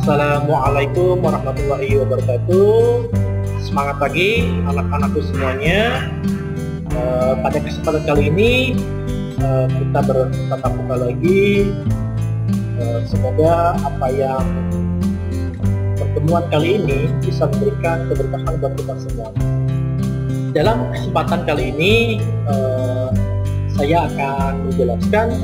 Assalamualaikum warahmatullahi wabarakatuh. Semangat pagi anak-anakku semuanya. Pada kesempatan kali ini kita bertatap muka lagi. Semoga apa yang pertemuan kali ini bisa memberikan keberkahan buat kita semua. Dalam kesempatan kali ini saya akan menjelaskan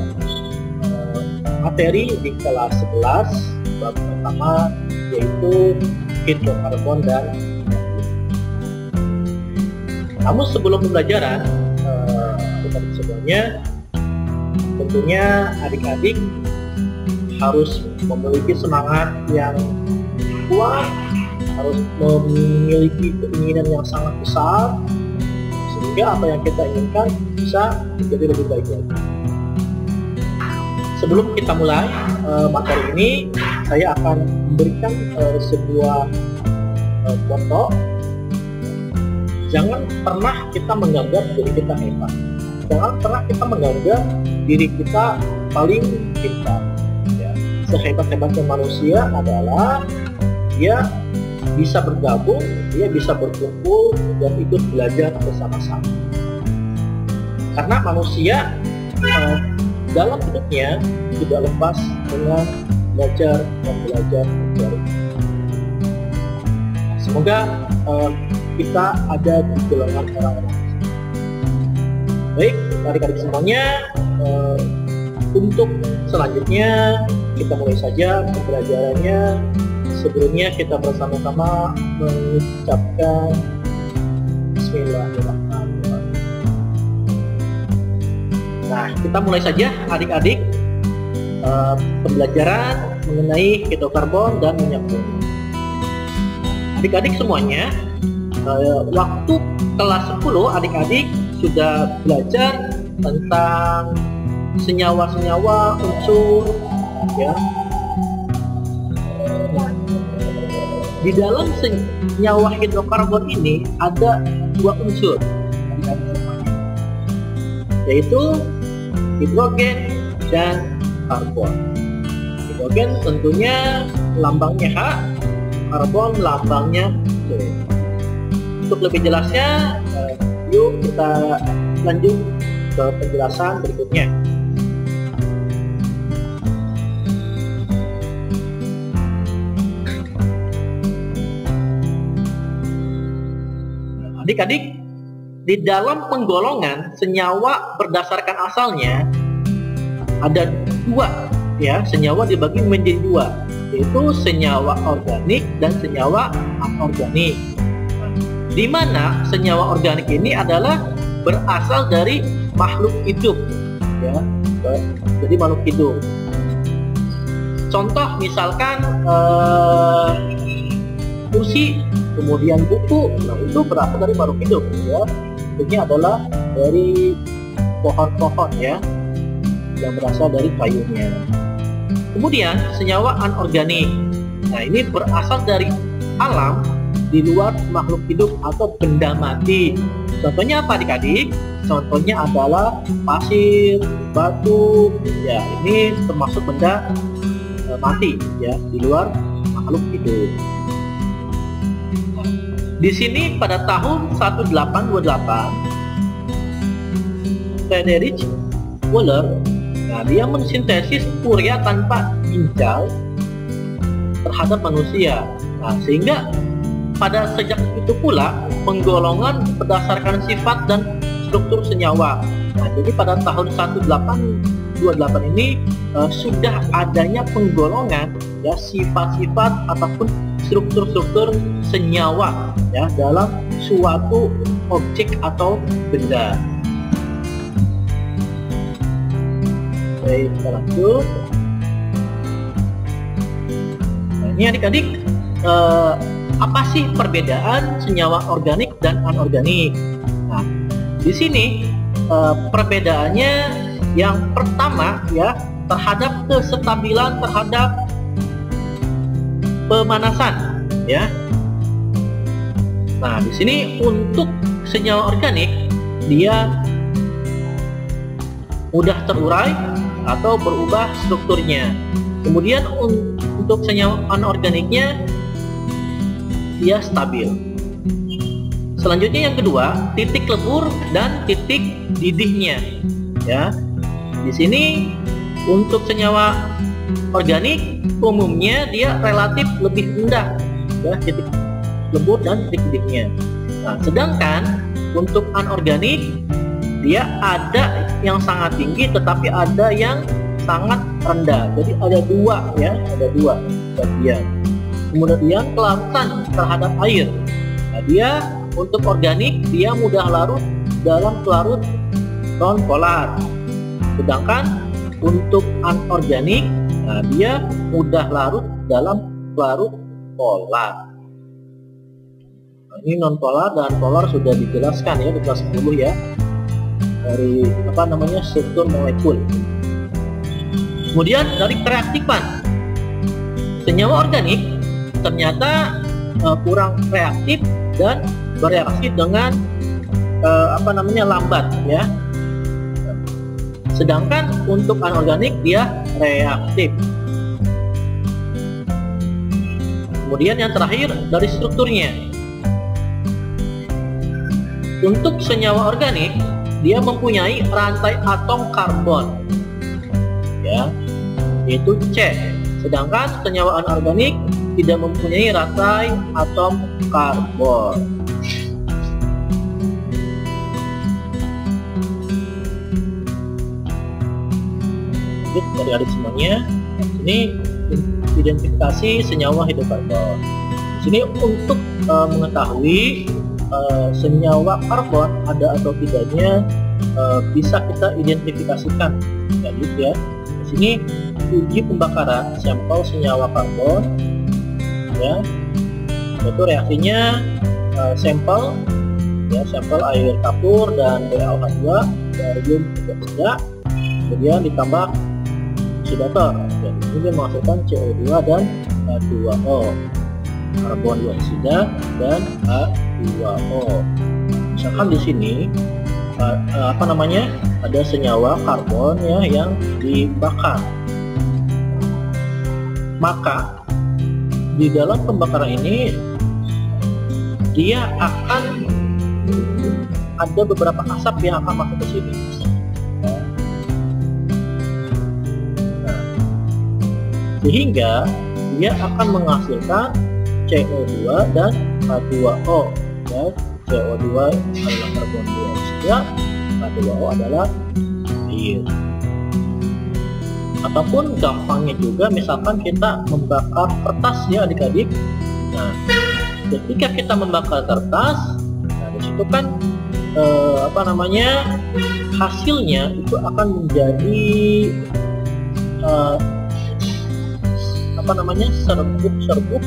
materi di kelas 11 bab pertama, yaitu hidrokarbon dan namun sebelum pembelajaran teman-teman semuanya, tentunya adik-adik harus memiliki semangat yang kuat, harus memiliki keinginan yang sangat besar sehingga apa yang kita inginkan bisa menjadi lebih baik lagi. Sebelum kita mulai materi ini, saya akan memberikan sebuah contoh. Jangan pernah kita menganggap diri kita hebat. Jangan pernah kita menganggap diri kita paling pintar. Ya. Sehebat-hebatnya manusia adalah dia bisa bergabung, dia bisa berkumpul dan ikut belajar bersama-sama. Karena manusia dalam hidupnya tidak lepas dengan belajar dan belajar mencari. Semoga kita ada di golongan orang-orang. Baik, adik-adik semuanya, untuk selanjutnya kita mulai saja pembelajarannya. Sebelumnya kita bersama-sama mengucapkan Bismillahirrahmanirrahim. Nah, kita mulai saja adik-adik pembelajaran mengenai hidrokarbon dan minyak bumi. Adik-adik semuanya, waktu kelas 10 adik-adik sudah belajar tentang senyawa-senyawa, unsur, ya. Di dalam senyawa hidrokarbon ini ada dua unsur, yaitu hidrogen dan karbon. Hidrogen tentunya lambangnya H, karbon lambangnya C. Untuk lebih jelasnya, yuk kita lanjut ke penjelasan berikutnya. Adik-adik, di dalam penggolongan senyawa berdasarkan asalnya ada dua, ya, senyawa dibagi menjadi dua, yaitu senyawa organik dan senyawa anorganik. Di mana senyawa organik ini adalah berasal dari makhluk hidup, ya, jadi makhluk hidup. Contoh misalkan kursi, kemudian buku, nah itu berasal dari makhluk hidup, ya. Ini adalah dari pohon-pohon, ya, yang berasal dari kayunya. Kemudian senyawa anorganik, nah ini berasal dari alam di luar makhluk hidup atau benda mati. Contohnya apa adik-adik? Contohnya adalah pasir, batu, ya ini termasuk benda mati, ya, di luar makhluk hidup. Di sini pada tahun 1828 Friedrich Wöhler, nah dia mensintesis urea tanpa ginjal terhadap manusia. Nah, sehingga pada sejak itu pula penggolongan berdasarkan sifat dan struktur senyawa. Nah, jadi pada tahun 1828 ini sudah adanya penggolongan, ya, sifat-sifat ataupun struktur-struktur senyawa, ya, dalam suatu objek atau benda. Baik, kita lanjut. Nah, ini adik-adik, apa sih perbedaan senyawa organik dan anorganik? Nah, di sini perbedaannya yang pertama, ya, terhadap kestabilan terhadap pemanasan, ya. Nah, di sini untuk senyawa organik dia mudah terurai atau berubah strukturnya. Kemudian untuk senyawa anorganiknya dia stabil. Selanjutnya yang kedua, titik lebur dan titik didihnya. Ya, di sini untuk senyawa organik umumnya dia relatif lebih rendah, ya, titik lebur dan titik didihnya. Nah, sedangkan untuk anorganik dia ada yang sangat tinggi, tetapi ada yang sangat rendah. Jadi ada dua, ya, ada dua bagian. Kemudian kelarutan terhadap air. Nah, dia untuk organik dia mudah larut dalam pelarut non polar. Sedangkan untuk anorganik, nah, dia mudah larut dalam pelarut polar. Nah, ini non polar dan polar sudah dijelaskan ya di kelas 10 ya, dari struktur molekul. Kemudian dari kereaktifan, senyawa organik ternyata kurang reaktif dan bereaksi dengan lambat, ya. Sedangkan untuk anorganik dia reaktif. Kemudian yang terakhir dari strukturnya, untuk senyawa organik dia mempunyai rantai atom karbon, ya, yaitu C. Sedangkan senyawa anorganik tidak mempunyai rantai atom karbon. Lanjut dari adik semuanya. Ini identifikasi senyawa hidrokarbon. Di sini untuk mengetahui senyawa karbon ada atau tidaknya bisa kita identifikasikan. Jadi ya, di sini uji pembakaran sampel senyawa karbon, ya, yaitu reaksinya sampel air kapur dan BaOH2 barium tidak, kemudian ditambah oksidator. Jadi ini dia menghasilkan CO2 dan H2O, karbon dioksida dan H2O. Misalkan di sini ada senyawa karbon, ya, yang dibakar, maka di dalam pembakaran ini dia akan ada beberapa asap yang akan masuk ke sini. Sehingga dia akan menghasilkan CO2 dan H2O, ya. CO2 adalah karbon dioksida, H2O adalah air. Ataupun gampangnya juga, misalkan kita membakar kertas, ya adik-adik. Nah, ketika kita membakar kertas, nah disitu kan hasilnya itu akan menjadi serbuk,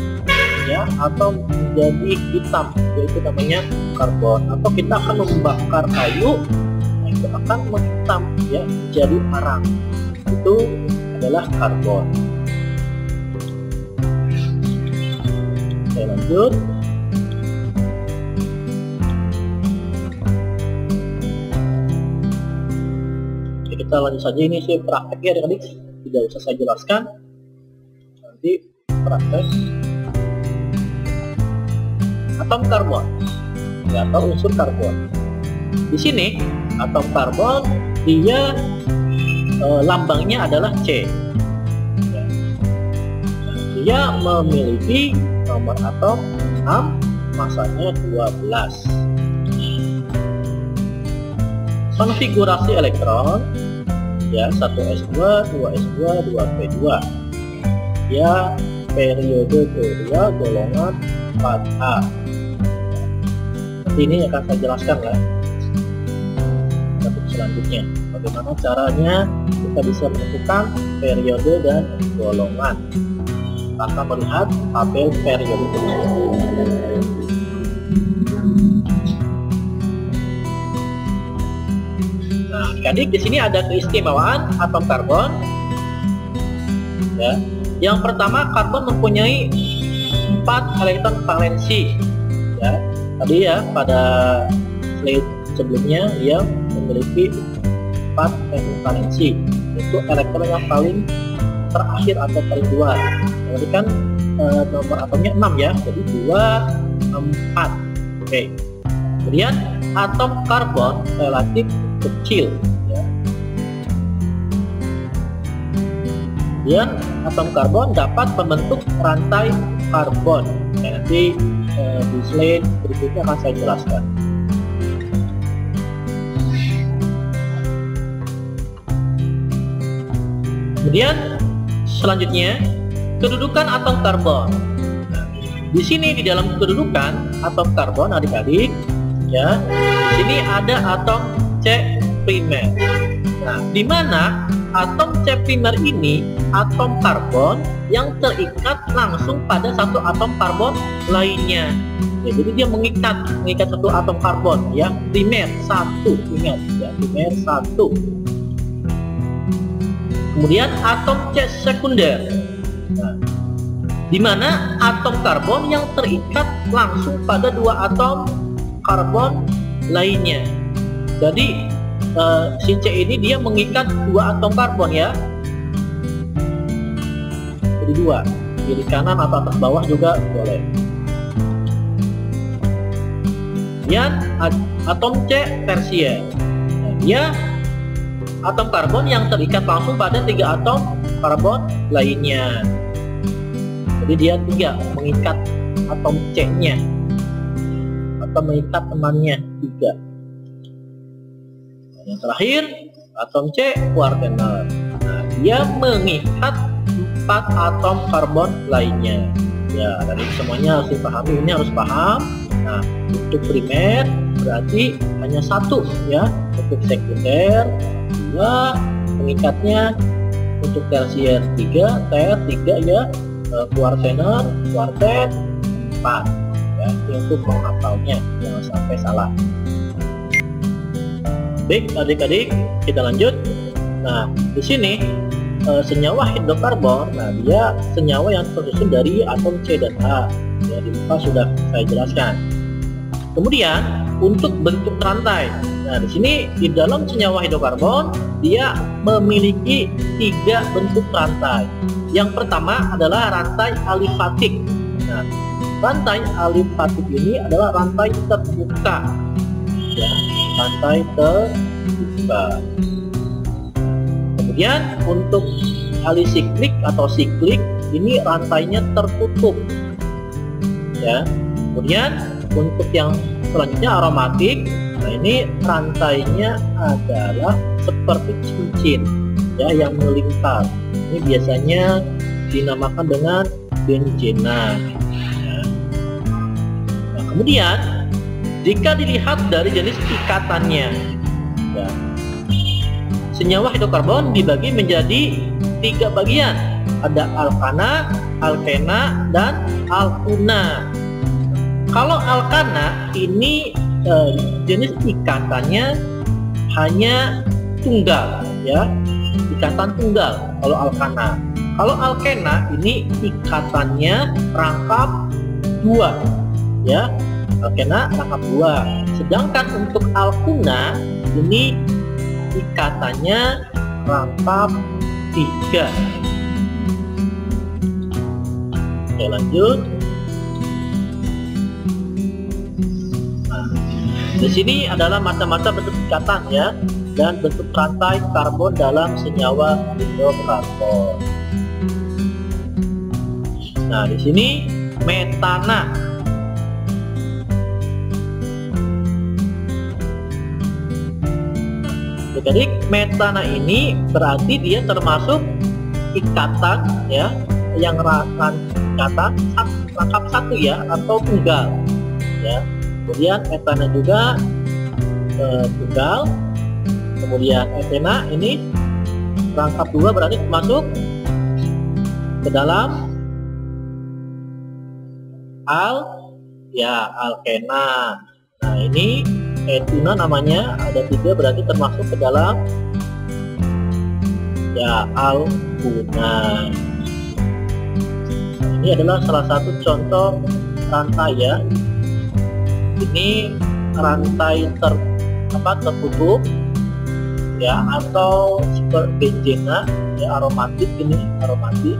ya, atau menjadi hitam, yaitu namanya karbon. Atau kita akan membakar kayu, nah itu akan menghitam, ya, menjadi arang. Itu adalah karbon. Oke, lanjut. Oke, kita lanjut saja. Ini sih prakteknya adik-adik, tidak usah saya jelaskan. Nanti praktek. Atom karbon, ya, atau unsur karbon. Di sini atom karbon dia lambangnya adalah C. Ya. Nah, dia memiliki nomor atom 6, masanya 12. Konfigurasi elektron, ya, 1s2, 2s2, 2p2. Ya, periode kedua golongan 4A. Nanti ini akan saya jelaskan ya selanjutnya, bagaimana caranya kita bisa menentukan periode dan golongan tanpa melihat tabel periode tersebut. Nah, adik-adik, di sini ada keistimewaan atom karbon. Ya, yang pertama, karbon mempunyai 4 elektron valensi. Ya, tadi ya pada slide sebelumnya dia memiliki 4 elektron valensi, itu elektron yang paling terakhir atau paling luar. Jadi kan nomor atomnya 6 ya, jadi 2, 4. Oke. Kemudian atom karbon relatif kecil ya. Kemudian atom karbon dapat membentuk rantai karbon. Ya, nanti di slide berikutnya akan saya jelaskan. Kemudian selanjutnya kedudukan atom karbon. Nah, di sini di dalam kedudukan atom karbon adik-adik ya, di sini ada atom C primer. Nah, di mana atom C primer ini atom karbon yang terikat langsung pada satu atom karbon lainnya. Ya, jadi dia mengikat satu atom karbon ya, primer satu, ingat ya, primer satu. Kemudian atom C sekunder. Nah, di mana atom karbon yang terikat langsung pada dua atom karbon lainnya. Jadi si C ini dia mengikat dua atom karbon ya. Jadi dua, kiri kanan atau atas bawah juga boleh. Kemudian atom C tersier. Nah, dia atom karbon yang terikat langsung pada tiga atom karbon lainnya. Jadi dia tiga, mengikat atom C-nya atau mengikat temannya tiga. Yang terakhir atom C kuartener. Nah, dia mengikat 4 atom karbon lainnya. Ya, dari semuanya harus dipahami, ini harus paham. Nah, untuk primer berarti hanya satu ya, untuk sekunder 2, mengikatnya untuk tersier 3, ter 3 ya, kuartener, kuartet 4 ya, ini untuk menghafalnya, jangan sampai salah. Baik adik-adik, kita lanjut. Nah, di sini senyawa hidrokarbon, nah dia senyawa yang tersusun dari atom C dan H ya, di muka sudah saya jelaskan. Kemudian untuk bentuk rantai, nah di sini di dalam senyawa hidrokarbon dia memiliki 3 bentuk rantai. Yang pertama adalah rantai alifatik. Nah, rantai alifatik ini adalah rantai terbuka ya, rantai terbuka. Kemudian untuk alisiklik atau siklik ini rantainya tertutup ya. Kemudian untuk yang selanjutnya aromatik, nah ini rantainya adalah seperti cincin ya, yang melingkar. Ini biasanya dinamakan dengan benzena ya. Nah, kemudian jika dilihat dari jenis ikatannya ya, senyawa hidrokarbon dibagi menjadi 3 bagian. Ada alkana, alkena, dan alkuna. Kalau alkana ini jenis ikatannya hanya tunggal ya, ikatan tunggal kalau alkana. Kalau alkena ini ikatannya rangkap 2 ya, alkena rangkap 2. Sedangkan untuk alkuna ini ikatannya rangkap 3. Oke, lanjut. Nah, di sini adalah macam-macam bentuk ikatan ya, dan bentuk rantai karbon dalam senyawa hidrokarbon. Nah, di sini metana. Jadi metana ini berarti dia termasuk ikatan ya, yang ikatan rangkap 1 ya, atau tunggal ya. Kemudian etana juga tunggal. Kemudian etena ini rangkap 2 berarti termasuk ke dalam alkena. Nah, ini etuna namanya, ada 3 berarti termasuk ke dalam ya alkuna. Nah, ini adalah salah satu contoh rantai ya. Ini rantai tertutup ya, atau seperti benzena ya, aromatik ini, aromatik.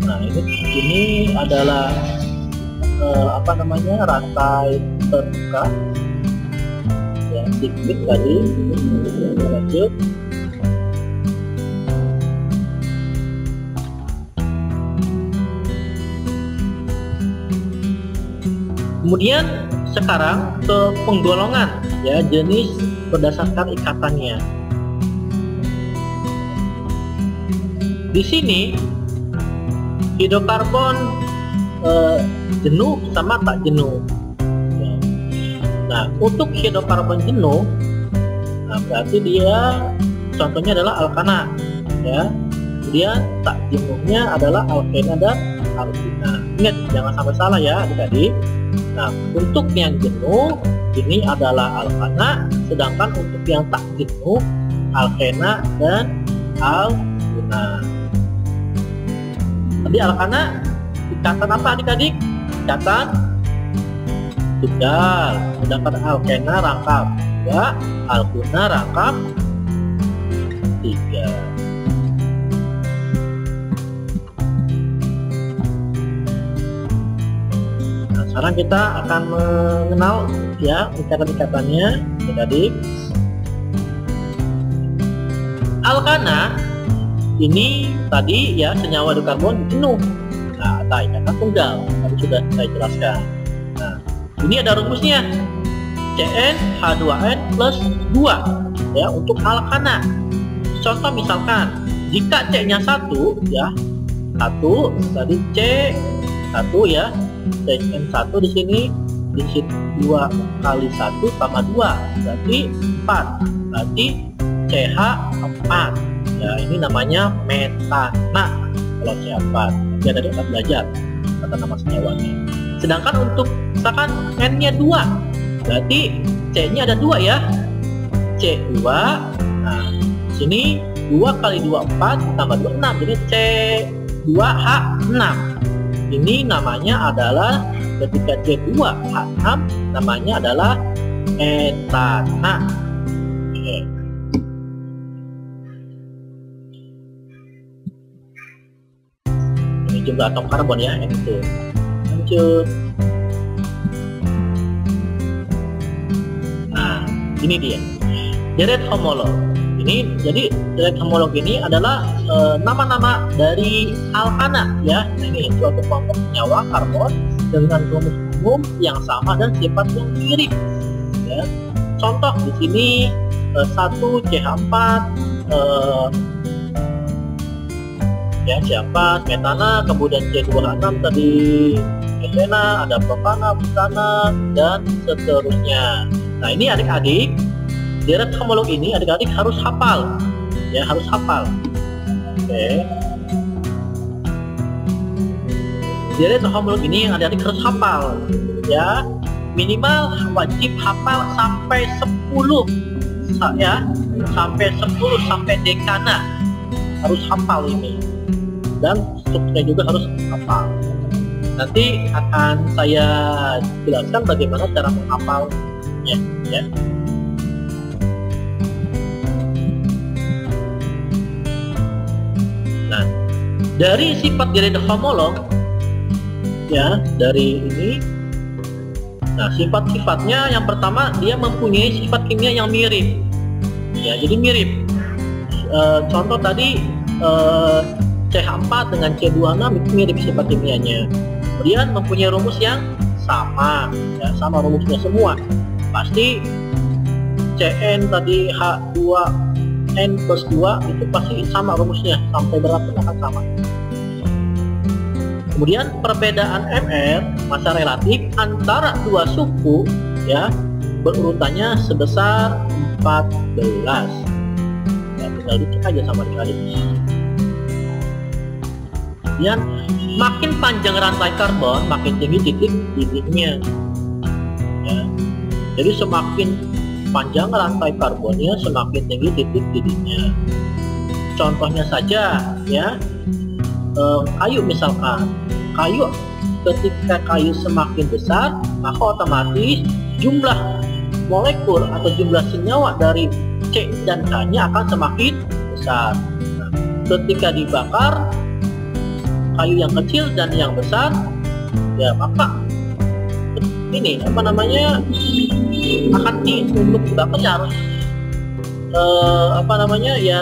Nah, ini adalah apa namanya, rantai terbuka ya, siklik tadi. Lanjut. Kemudian sekarang ke penggolongan ya, jenis berdasarkan ikatannya. Di sini hidrokarbon jenuh sama tak jenuh. Nah, untuk hidrokarbon jenuh, nah berarti dia contohnya adalah alkana ya. Kemudian tak jenuhnya adalah alkena dan alkina. Ingat, jangan sampai salah ya adik-adik. Nah, untuk yang jenuh ini adalah alkana, sedangkan untuk yang tak jenuh alkena dan alkina. Tadi alkana ikatan apa adik-adik? Ikatan tunggal, sedangkan alkena rangkap 2, alkuna rangkap 3. Nah, sekarang kita akan mengenal ya ikatan-ikatannya adik-adik. Alkana ini tadi ya senyawa hidrokarbon jenuh. Nah, atau ikatan tunggal tadi sudah saya jelaskan. Nah, ini ada rumusnya, CnH2n plus 2 ya untuk alkana. Contoh misalkan jika C-nya 1 ya, 1 tadi C1 ya, CN1 di sini 2 kali 1 tambah 2 berarti 4, berarti CH4 ya, ini namanya metana kalau CH4. Nanti ada di belajar kata nama senyawanya. Sedangkan untuk misalkan N-nya 2, berarti C-nya ada 2 ya, C2. Nah, sini 2 kali 2 4 tambah 2 6, jadi C2H6. Ini namanya adalah ketika C2H6 namanya adalah etana. Oke. Ini jumlah atom karbon ya, itu. Lanjut. Nah, ini dia deret homolog. Ini jadi deret homolog ini adalah nama-nama dari alkana ya. Nah, ini suatu kelompok senyawa karbon dengan rumus umum yang sama dan sifat yang mirip ya. Contoh di sini 1 CH4 ya, CH4 metana, kemudian C2H6 tadi metana, ada propana, butana, dan seterusnya. Nah, ini adik-adik deret homolog ini adik-adik harus hafal ya, harus hafal. Oke. Deret homolog ini adik-adik harus hafal ya, minimal wajib hafal sampai 10 ya, sampai 10 sampai dekana harus hafal ini, dan strukturnya juga harus hafal. Nanti akan saya jelaskan bagaimana cara menghafalnya ya. Nah, dari sifat deret homolog ya, dari ini, nah sifat-sifatnya yang pertama dia mempunyai sifat kimia yang mirip ya, jadi mirip. Contoh tadi CH4 dengan C26 itu mirip sifat kimianya. Kemudian mempunyai rumus yang sama ya, sama rumusnya semua. Pasti Cn tadi H2N plus 2 itu pasti sama rumusnya, sampai berapa akan sama. Kemudian perbedaan Mr massa relatif antara dua suku ya berurutannya sebesar 14. Ya, tinggal dicek aja sama adik-adik. Kemudian makin panjang rantai karbon makin tinggi titik didihnya ya. Jadi semakin panjang rantai karbonnya semakin tinggi titik didihnya. Contohnya saja ya, kayu misalkan, kayu ketika kayu semakin besar maka otomatis jumlah molekul atau jumlah senyawa dari C dan K nya akan semakin besar. Nah, ketika dibakar kayu yang kecil dan yang besar, ya maka ini akan untuk dibakarnya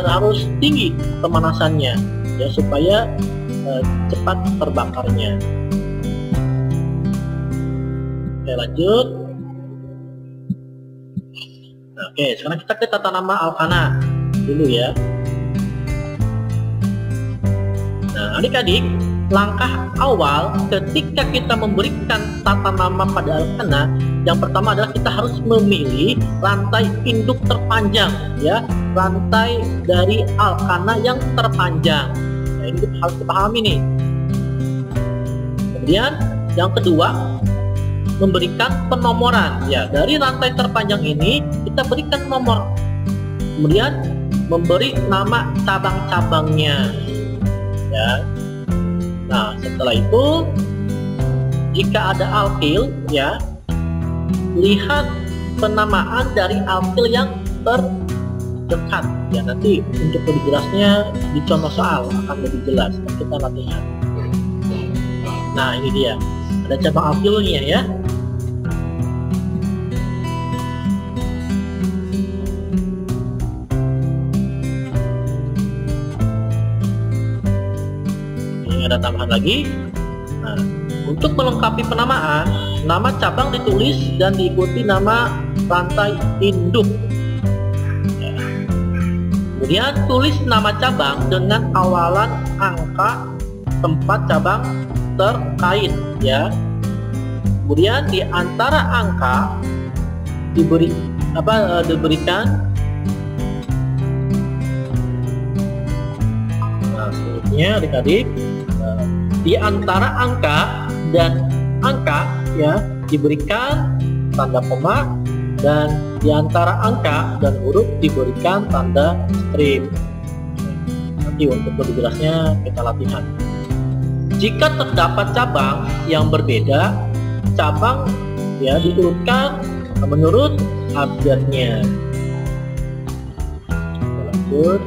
harus tinggi pemanasannya ya, supaya cepat terbakarnya. Oke, lanjut. Nah, oke, sekarang kita ke tata nama alkana dulu ya. Nah, adik-adik, langkah awal ketika kita memberikan tata nama pada alkana, yang pertama adalah kita harus memilih rantai induk terpanjang ya, rantai dari alkana yang terpanjang. Nah, ini harus dipahami nih. Kemudian yang kedua, memberikan penomoran ya, dari rantai terpanjang ini kita berikan nomor, kemudian memberi nama cabang-cabangnya ya. Nah, setelah itu jika ada alkil ya, lihat penamaan dari alkil yang terdekat ya. Nanti untuk lebih jelasnya di contoh soal akan lebih jelas kita latihan. Nah, ini dia, ada cabang alkilnya ya. Ada tambahan lagi. Nah, untuk melengkapi penamaan, nama cabang ditulis dan diikuti nama rantai induk ya. Kemudian tulis nama cabang dengan awalan angka tempat cabang terkait ya. Kemudian di antara angka diberikan selanjutnya adik-adik, di antara angka dan angka ya diberikan tanda koma, dan di antara angka dan huruf diberikan tanda strip. Nanti untuk lebih jelasnya kita latihan. Jika terdapat cabang yang berbeda, cabang ya diurutkan menurut abjadnya. Lanjut.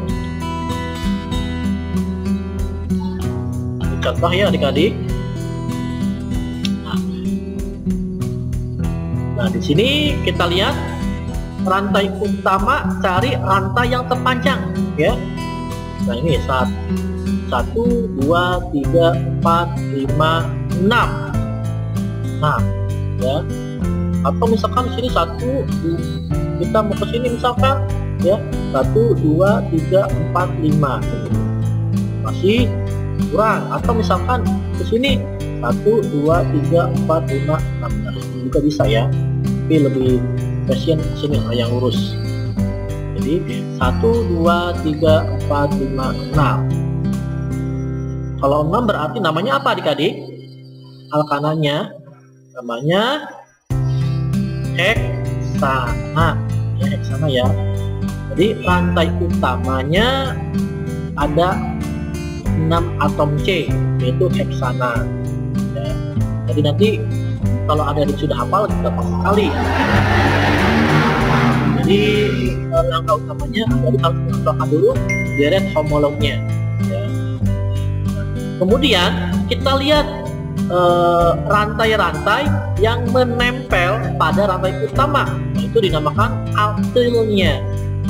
Contoh ya adik-adik. Nah, di sini kita lihat rantai utama, cari rantai yang terpanjang ya. Nah, ini 1, 2, 3, 4, 5, 6. Nah, ya. Atau misalkan di sini 1, kita mau ke sini misalkan ya, 1, 2, 3, 4, 5. Masih kurang, atau misalkan ke sini 1, 2, 3, 4, 5, 6. Nah, ini juga bisa ya, tapi lebih pasien ke sini yang lurus. Jadi 1, 2, 3, 4, 5, 6. Kalau 6 berarti namanya apa adik-adik? Alkananya namanya heksana ya, heksana ya. Jadi rantai utamanya ada 6 atom C, yaitu heksana ya. Jadi nanti kalau ada yang sudah hafal gampang sekali. Jadi langkah utamanya harus menentukan dulu deret homolognya ya. Kemudian kita lihat rantai-rantai yang menempel pada rantai utama, itu dinamakan alkilnya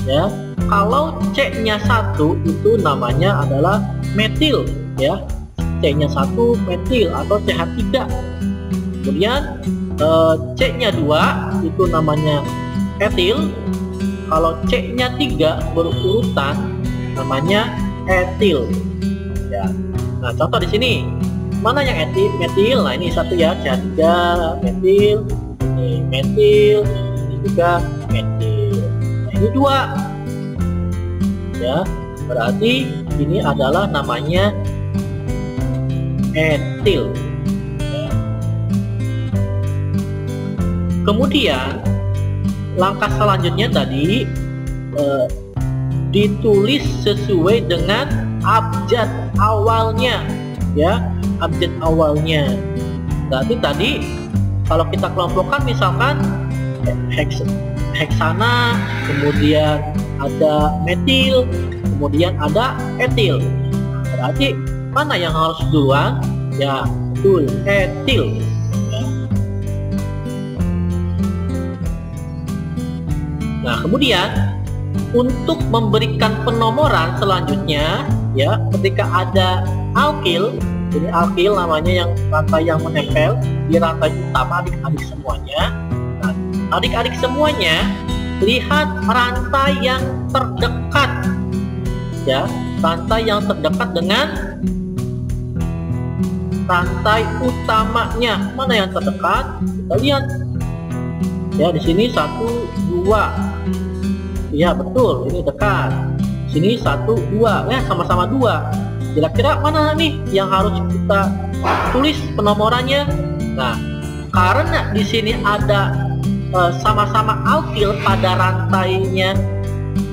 ya. Kalau C-nya 1 itu namanya adalah metil ya, C-nya 1 metil atau CH3. Kemudian C-nya 2 itu namanya etil. Kalau C-nya 3 berurutan namanya etil ya. Nah, contoh di sini mana yang metil? Nah, ini 1 ya, CH3 metil, ini metil, ini juga metil. Nah, ini 2 ya, berarti ini adalah namanya etil ya. Kemudian langkah selanjutnya tadi ditulis sesuai dengan abjad awalnya ya, abjad awalnya. Berarti tadi kalau kita kelompokkan misalkan heksana, kemudian ada metil, kemudian ada etil. Berarti mana yang harus duluan? Ya, betul, etil. Ya. Nah, kemudian untuk memberikan penomoran selanjutnya, ya, ketika ada alkil, ini alkil namanya yang rantai yang menempel di rantai utama adik-adik semuanya. Nah, adik-adik semuanya lihat rantai yang terdekat, ya, rantai yang terdekat dengan rantai utamanya. Mana yang terdekat? Kita lihat. Ya, di sini 1, 2. Ya, betul, ini dekat. Sini 1, 2. Ya, sama-sama 2. Kira-kira mana nih yang harus kita tulis penomorannya? Nah, karena di sini ada sama-sama alkil pada rantainya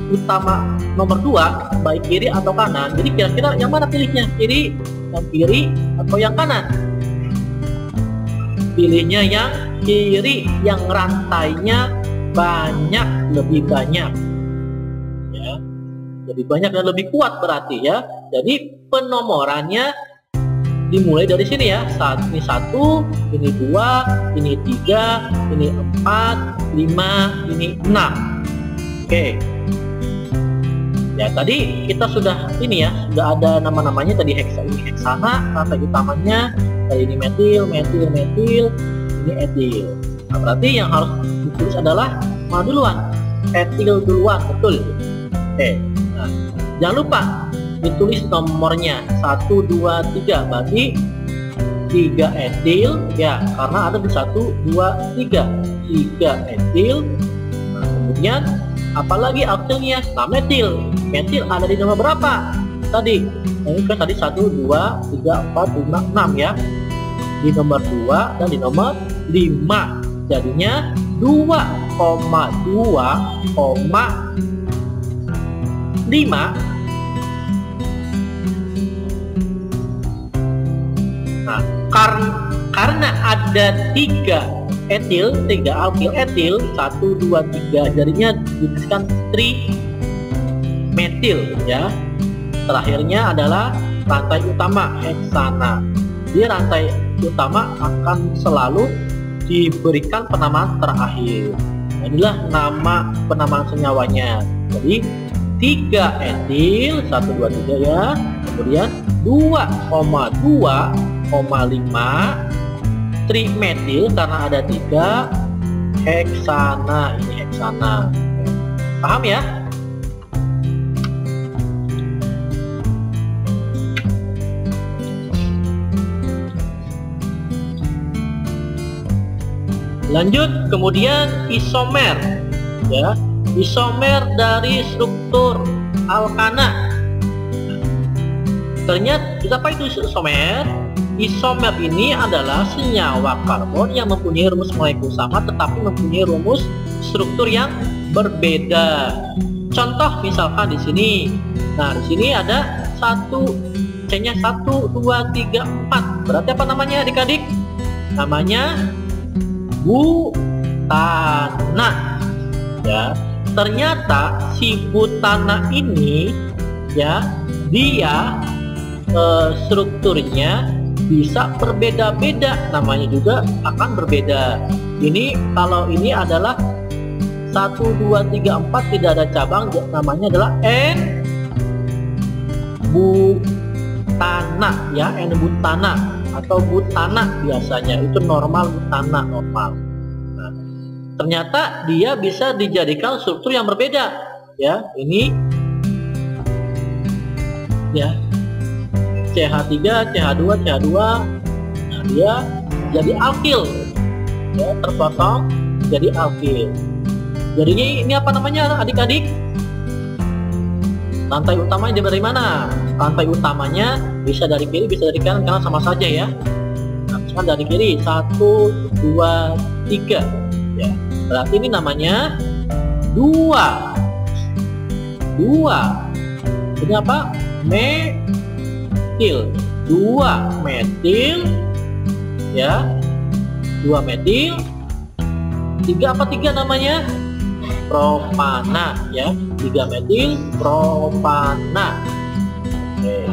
utama nomor 2, baik kiri atau kanan. Jadi kira-kira yang mana pilihnya? Yang kiri atau yang kanan? Pilihnya yang kiri, yang rantainya banyak, lebih banyak. Ya, lebih banyak dan lebih kuat berarti ya. Jadi penomorannya dimulai dari sini ya. Ini 1, ini 2, ini 3, ini 4, 5, ini 6. Oke. Ya, tadi kita sudah ini ya, sudah ada nama-namanya tadi. Ini heksana, rantai utamanya, tadi ini metil, ini etil. Nah, berarti yang harus ditulis adalah mana duluan? Etil duluan, betul. Oke. Nah, jangan lupa ditulis nomornya 1, 2, 3, berarti 3 etil ya, karena ada di 1, 2, 3 etil. Nah, kemudian apalagi alkilnya? Nah, metil ada di nomor berapa tadi? Ini kan tadi 1, 2, 3, 4, 5, 6 ya, di nomor 2 dan di nomor 5. Jadinya 2,2,5. Nah, karena ada 3 etil, 3 alkil etil, 1, 2, 3, jadinya dituliskan trimetil ya. Terakhirnya adalah rantai utama heksana. Di rantai utama akan selalu diberikan penamaan terakhir. Nah, inilah nama penamaan senyawanya. Jadi 3 etil, 1, 2, 3 ya. Kemudian 2,2,5 trimetil karena ada 3 heksana. Ini heksana. Paham ya? Lanjut, kemudian isomer ya. Isomer dari struktur alkana. Ternyata apa itu isomer? Isomer ini adalah senyawa karbon yang mempunyai rumus molekul sama tetapi mempunyai rumus struktur yang berbeda. Contoh misalkan di sini. Nah, di sini ada C-nya 1, 2, 3, 4. Berarti apa namanya adik-adik? Namanya butana. Ya, ternyata si butana ini ya, dia strukturnya bisa berbeda-beda, namanya juga akan berbeda. Ini kalau ini adalah 1, 2, 3, 4 tidak ada cabang, namanya adalah N-butana ya, N-butana atau butana biasanya, itu normal, butana normal. Nah, ternyata dia bisa dijadikan struktur yang berbeda ya. Ini ya CH3, CH2, CH2. Nah, dia jadi alkil ya, terpotong jadi alkil. Jadinya ini apa namanya adik-adik? Rantai utamanya dari mana? Rantai utamanya bisa dari kiri, bisa dari kanan, karena sama saja ya. Nah, misalkan dari kiri 1, 2, 3 ya. Berarti ini namanya 2. Ini apa? Metil. 2 metil ya. 2 metil. 3 apa 3 namanya? propana ya, 3 metil propana. Oke.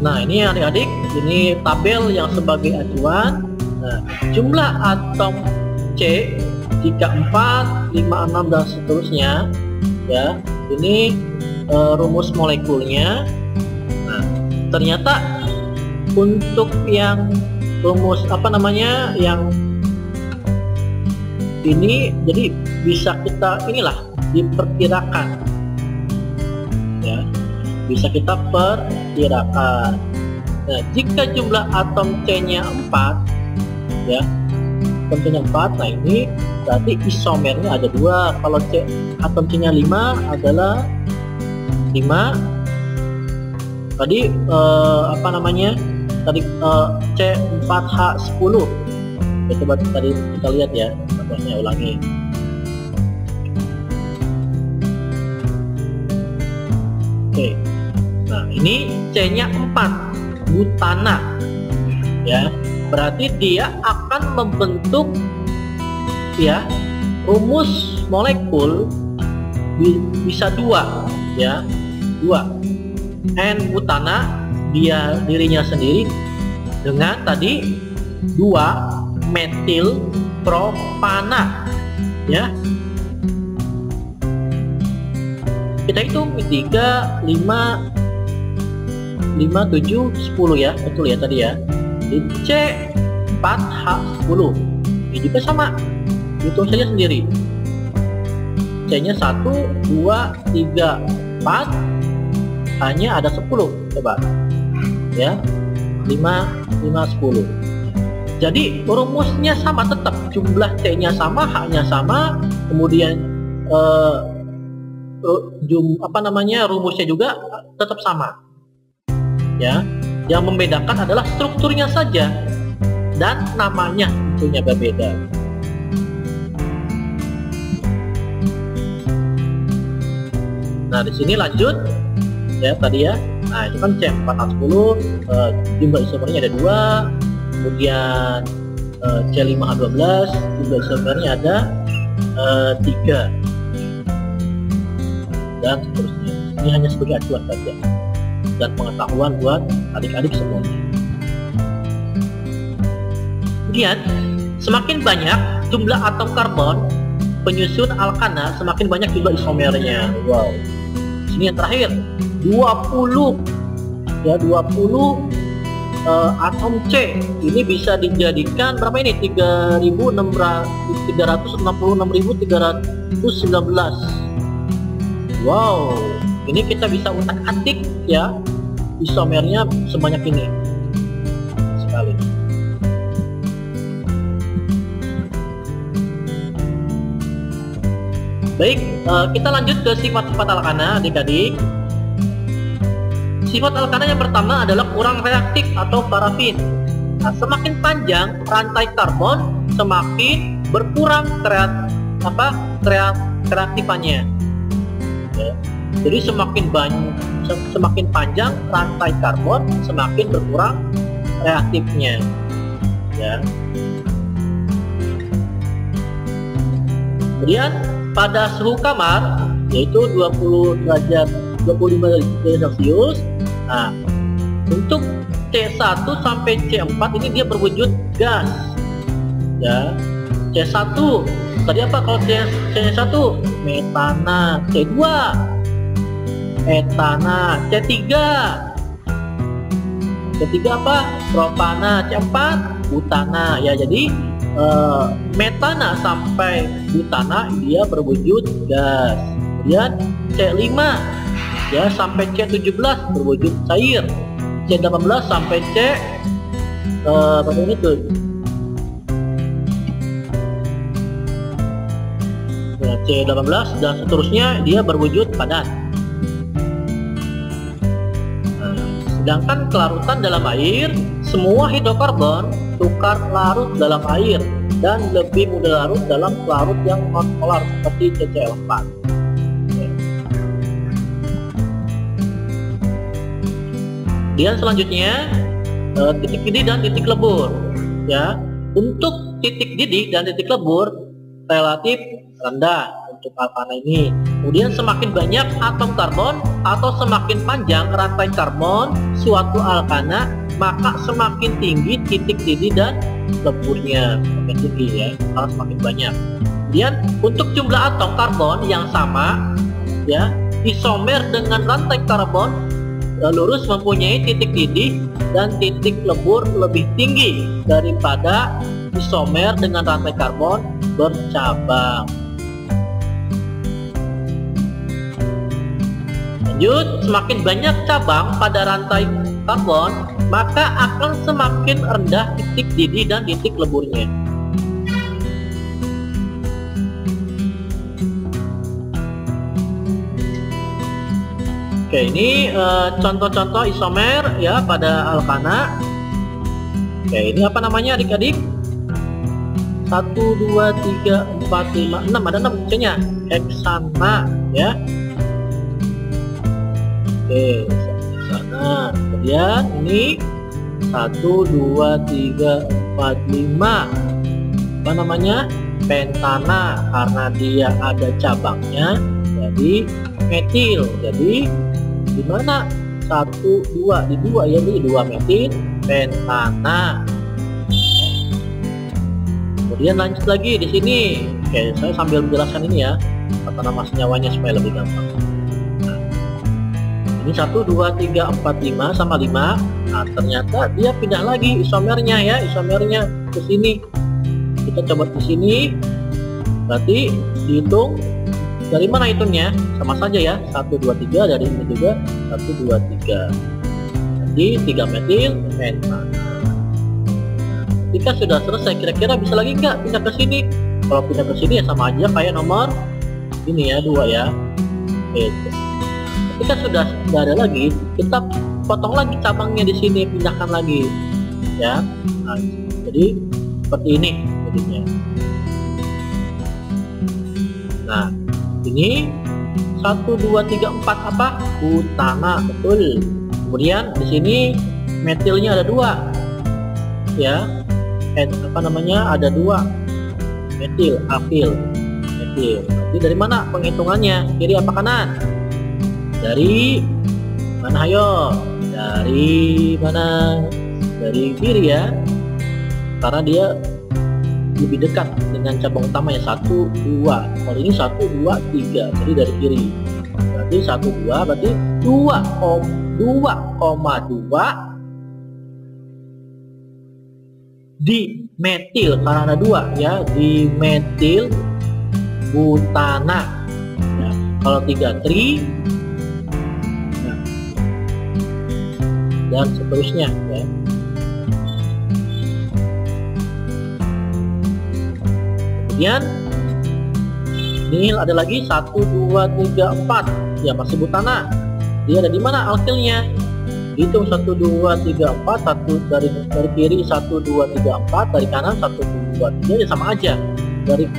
Nah, ini adik-adik, ini tabel yang sebagai acuan. Nah, jumlah atom C jika 4, 5, 6 dan seterusnya ya. Ini rumus molekulnya. Nah, ternyata untuk yang rumus yang ini jadi bisa kita diperkirakan ya, bisa kita perkirakan. Nah, jika jumlah atom C-nya 4 ya, atom C-nya 4, nah ini berarti isomernya ada 2. Kalau atom C-nya 5 adalah 5. Tadi C4H10. Ya, coba tadi kita lihat ya, contohnya ulangi. Oke. Nah, ini C-nya 4, butana. Ya, berarti dia akan membentuk ya rumus molekul bisa 2 ya, 2 N-butana dia dirinya sendiri dengan tadi 2 metil propana ya. Kita hitung 3, 5, 7, 10 ya, betul ya tadi ya. Di C4H10 ini juga sama, hitung saja sendiri. C-nya 1, 2, 3, 4, hanya ada 10, coba ya, 5, 10. Jadi rumusnya sama, tetap jumlah C-nya sama, H-nya sama, kemudian rumusnya juga tetap sama ya. Yang membedakan adalah strukturnya saja dan namanya tentunya berbeda. Nah, di sini lanjut ya tadi ya. Nah, itu kan C4H10, jumlah isomernya ada 2, kemudian C5H12 jumlah isomernya ada 3, dan seterusnya. Ini hanya sebagai acuan saja dan pengetahuan buat adik-adik semuanya. Kemudian semakin banyak jumlah atom karbon penyusun alkana, semakin banyak jumlah isomernya. Wow. Sini yang terakhir 20 ya, 20 atom C ini bisa dijadikan berapa ini? 366.319. Wow, ini kita bisa utak-atik ya, isomernya sebanyak ini sekali. Baik, kita lanjut ke sifat-sifat alkana adik-adik. Sifat alkana yang pertama adalah kurang reaktif atau parafin. Nah, semakin panjang rantai karbon, semakin berkurang reaktifannya. Ya. Jadi semakin panjang rantai karbon, semakin berkurang reaktifnya. Ya. Kemudian pada suhu kamar yaitu 25 derajat Celcius. Nah, untuk C1 sampai C4 ini dia berwujud gas. Ya. C1 tadi apa kalau C1? Metana. C2 etana. C3 apa? Propana. C4 butana. Ya, jadi metana sampai butana dia berwujud gas. Kemudian C5 ya sampai C17 berwujud cair. C18 sampai C18 dan seterusnya dia berwujud padat. Sedangkan kelarutan dalam air, semua hidrokarbon tukar larut dalam air dan lebih mudah larut dalam pelarut yang non-polar seperti CCl4. Dan selanjutnya titik didih dan titik lebur. Ya, untuk titik didih dan titik lebur relatif rendah untuk alkana ini. Kemudian semakin banyak atom karbon atau semakin panjang rantai karbon suatu alkana, maka semakin tinggi titik didih dan leburnya, semakin tinggi ya, kalau semakin banyak. Kemudian untuk jumlah atom karbon yang sama, ya, isomer dengan rantai karbon lurus mempunyai titik didih dan titik lebur lebih tinggi daripada isomer dengan rantai karbon bercabang. Lanjut, semakin banyak cabang pada rantai karbon, maka akan semakin rendah titik didih dan titik leburnya. Oke, ini contoh-contoh isomer ya pada alkana. Oke, ini apa namanya adik-adik? 1, 2, 3, 4, 5, 6, ada 6 C-nya, heksana ya. Oke, heksana. Kemudian ini 1, 2, 3, 4, 5, apa namanya? Pentana, karena dia ada cabangnya jadi metil. Jadi di mana 1, 2 di 2 ya, di 2 metil pentana. Kemudian lanjut lagi di sini. Oke, saya sambil menjelaskan ini ya, kata nama senyawanya supaya lebih gampang. Nah, ini 1, 2, 3, 4, 5 sama 5. Nah, ternyata dia pindah lagi isomernya ya, isomernya ke sini. Kita coba di sini. Berarti dihitung dari mana hitungnya? Sama saja ya, 1, 2, 3, dari ini juga 1, 2, 3. Jadi 3 metil pentana. Ketika sudah selesai, kira-kira bisa lagi nggak pindah ke sini? Kalau pindah ke sini ya sama aja kayak nomor ini ya, 2 ya. Oke. Ketika sudah nggak ada lagi, kita potong lagi cabangnya di sini, pindahkan lagi ya. Nah, jadi seperti ini jadinya. Nah, ini 1, 2, 3, 4 apa? Butana, betul. Kemudian di sini metilnya ada 2 ya. Apa namanya? Ada 2 metil, afil, metil. Jadi dari mana penghitungannya? Kiri apa kanan? Dari mana? Ayo, dari mana? Dari kiri ya, karena dia lebih dekat dengan cabang utama ya, 1, 2. Kalau ini 1, 2, 3, jadi dari kiri. Berarti 1, 2, berarti 2,2 di metil, karena ada 2 ya, di metil butana ya. Kalau 3 tri ya, dan seterusnya ya. Kemudian ini ada lagi 1, 2, 3, 4 ya, masih butana. Dia ada di mana alkilnya? Hitung 1, 2, 3, 4, 1 dari kiri 1, 2, 3, 4, dari kanan 1, 2, 3 ya, sama aja. Dari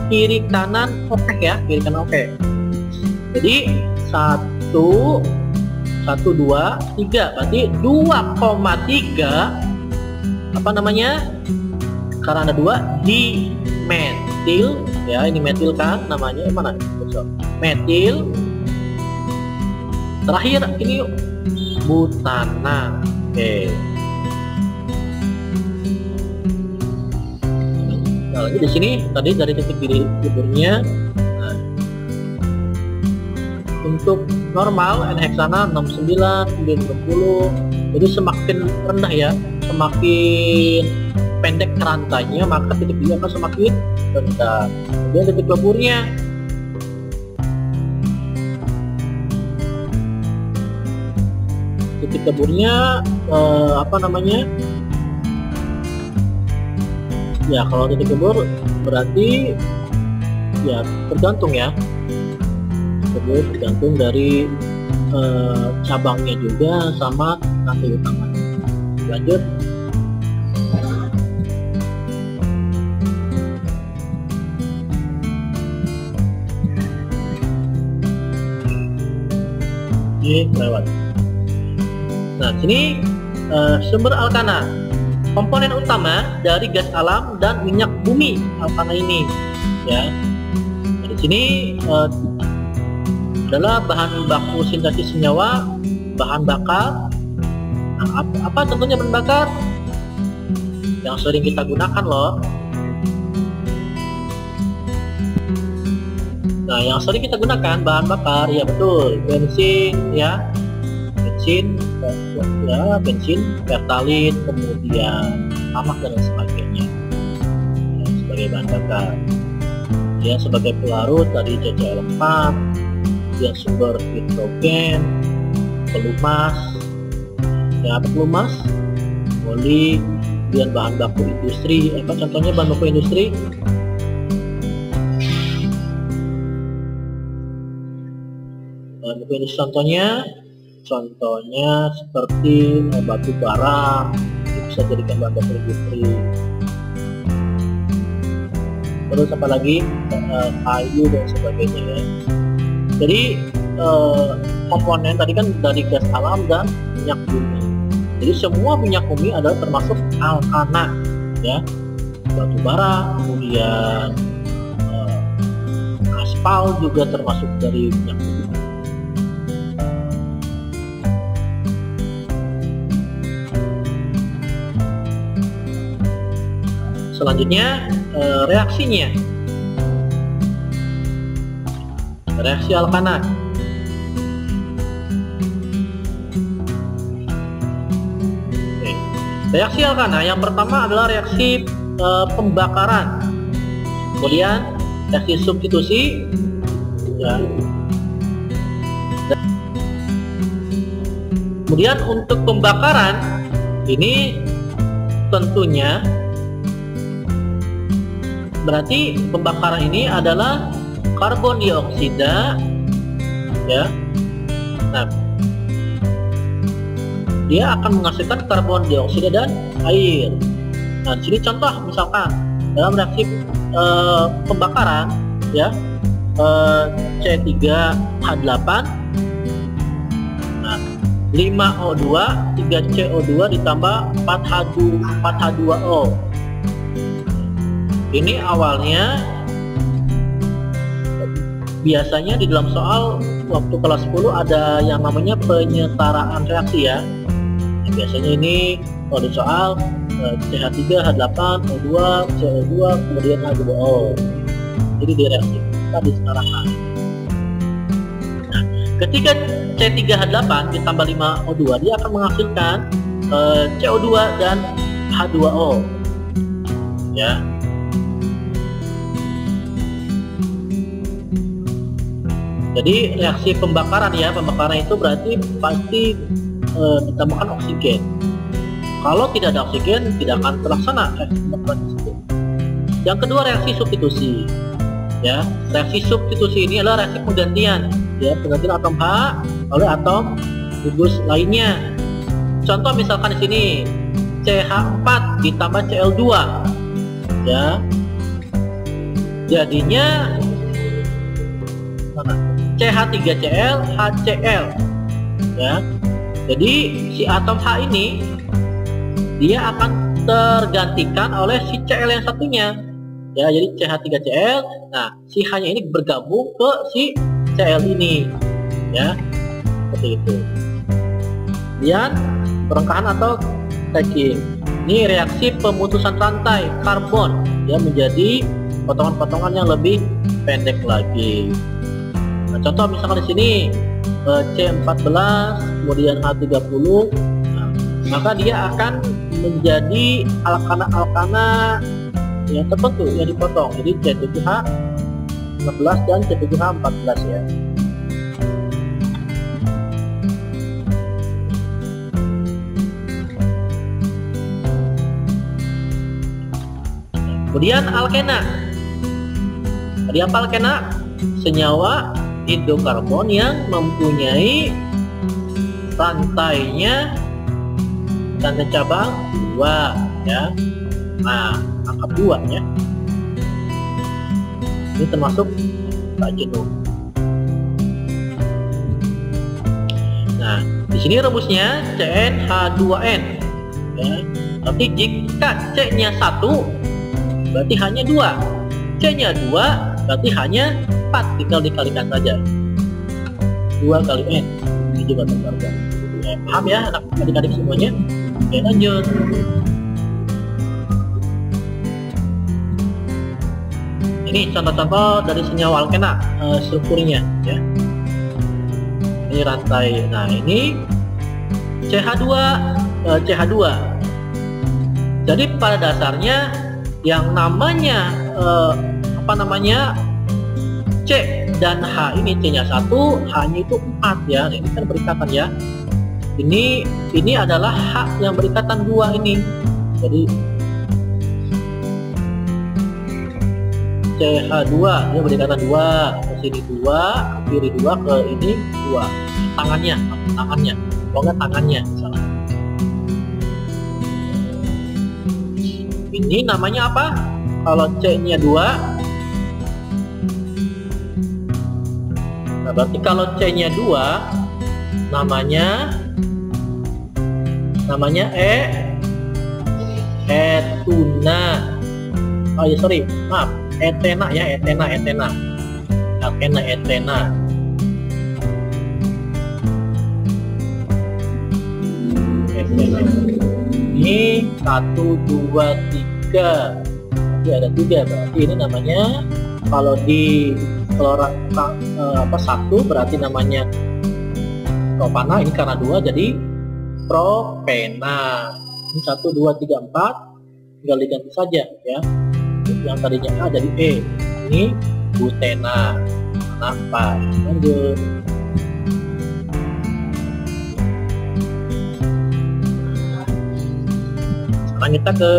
kiri kanan oke ya, kiri kanan oke. Jadi 1, 2, 3 berarti 2,3 apa namanya? Karena ada 2 di metil ya, ini metil kan namanya, mana? Metil. Terakhir ini butana. Oke. Nah, lagi di sini tadi dari titik leburnya. Nah, untuk normal N-heksana 69, 90. Jadi semakin rendah ya, semakin pendek rantainya, maka titik didih akan semakin rendah. Kemudian titik leburnya apa namanya ya, kalau titik lebur berarti ya tergantung ya, tergantung dari cabangnya juga sama rantai utama. Lanjut. Ini lewat. Nah, sini sumber alkana, komponen utama dari gas alam dan minyak bumi alkana ini, ya. Di sini adalah bahan baku sintesis senyawa, bahan bakar. Nah, apa contohnya bahan bakar yang sering kita gunakan loh? Nah, yang sering kita gunakan bahan bakar, ya betul, bensin, ya, bensin, pertalit, kemudian tamak dan sebagainya, ya, sebagai bahan bakar. Ya, sebagai pelarut dari CCl4, kemudian sumber hidrogen, pelumas, ya, pelumas, oli, kemudian bahan baku industri. Apa contohnya bahan baku industri? Bahan baku industri contohnya seperti batu bara, bisa jadikan bahan baku industri. Terus apa lagi, kayu dan sebagainya, ya. Jadi komponen tadi kan dari gas alam dan minyak bumi. Jadi semua minyak bumi adalah termasuk alkana, ya. Batu bara, kemudian aspal juga termasuk dari minyak bumi. Selanjutnya reaksinya, reaksi alkana. Oke. Reaksi alkana yang pertama adalah reaksi pembakaran, kemudian reaksi substitusi, ya. Kemudian untuk pembakaran ini tentunya berarti pembakaran ini adalah karbon dioksida, ya. Nah, dia akan menghasilkan karbon dioksida dan air. Nah, di sini contoh misalkan dalam reaksi pembakaran, ya, C3H8, nah, 5O2, 3CO2 ditambah 4H2O. Ini awalnya biasanya di dalam soal waktu kelas 10 ada yang namanya penyetaraan reaksi, ya. Nah, biasanya ini kalau di soal CH3H8 O2 CO2 kemudian H2O. Jadi di reaksi kita disetarakan. Nah, ketika C3H8 ditambah 5O2 dia akan menghasilkan CO2 dan H2O, ya. Jadi reaksi pembakaran, ya, pembakaran itu berarti pasti ditambahkan oksigen. Kalau tidak ada oksigen tidak akan terlaksana reaksi pembakaran tersebut. Yang kedua reaksi substitusi, ya. Reaksi substitusi ini adalah reaksi penggantian, ya, penggantian atom H oleh atom gugus lainnya. Contoh misalkan di sini CH4 ditambah Cl2, ya. Jadinya CH3Cl HCl, ya. Jadi si atom H ini dia akan tergantikan oleh si Cl yang satunya, ya. Jadi CH3Cl, nah si H nya ini bergabung ke si Cl ini, ya, seperti itu. Kemudian perengkahan atau stacking, ini reaksi pemutusan rantai karbon, ya, menjadi potongan-potongan yang lebih pendek lagi. Nah, contoh misalkan di sini C14 kemudian H30, nah, maka dia akan menjadi alkana yang tertentu yang dipotong. Jadi C7H15 dan C7H14, ya. Kemudian alkena. Tadi apa alkena? Senyawa hidrokarbon yang mempunyai rantai cabang 2, ya. Nah, angka 2, ya. Ini termasuk tak jenuh. Nah, di sini rumusnya CnH2n. ya. Tapi jika C-nya 1 berarti hanya 2, C-nya 2 berarti hanya 4, tinggal dikalikan saja. 2 kali N ini juga tergambar. Paham ya adik-adik semuanya? Oke, lanjut. Ini contoh-contoh dari senyawa alkena strukturnya ya. Ini rantai. Nah, ini CH2 CH2. Jadi pada dasarnya yang namanya C dan H ini, C-nya 1, H-nya itu 4 ya. Nah, ini kan berikatan ya. Ini adalah H yang berikatan 2 ini. Jadi CH2 dia berikatan 2, ke sini 2, kiri 2, ke ini 2. Tangannya, kalau nggak tangannya misalnya. Ini namanya apa? Kalau C-nya 2, nah berarti kalau C-nya 2 namanya etuna. Oh ya, sorry, maaf, etena ya, etena. Ini 1, 2, 3. Nanti ada 3, berarti ini namanya, kalau di satu berarti namanya propana, ini karena 2 jadi propena. Ini 1, 2, 3, 4 tinggal diganti saja ya. Yang tadinya A jadi E. Ini butena. Kenapa? Lanjut. Sekarang kita ke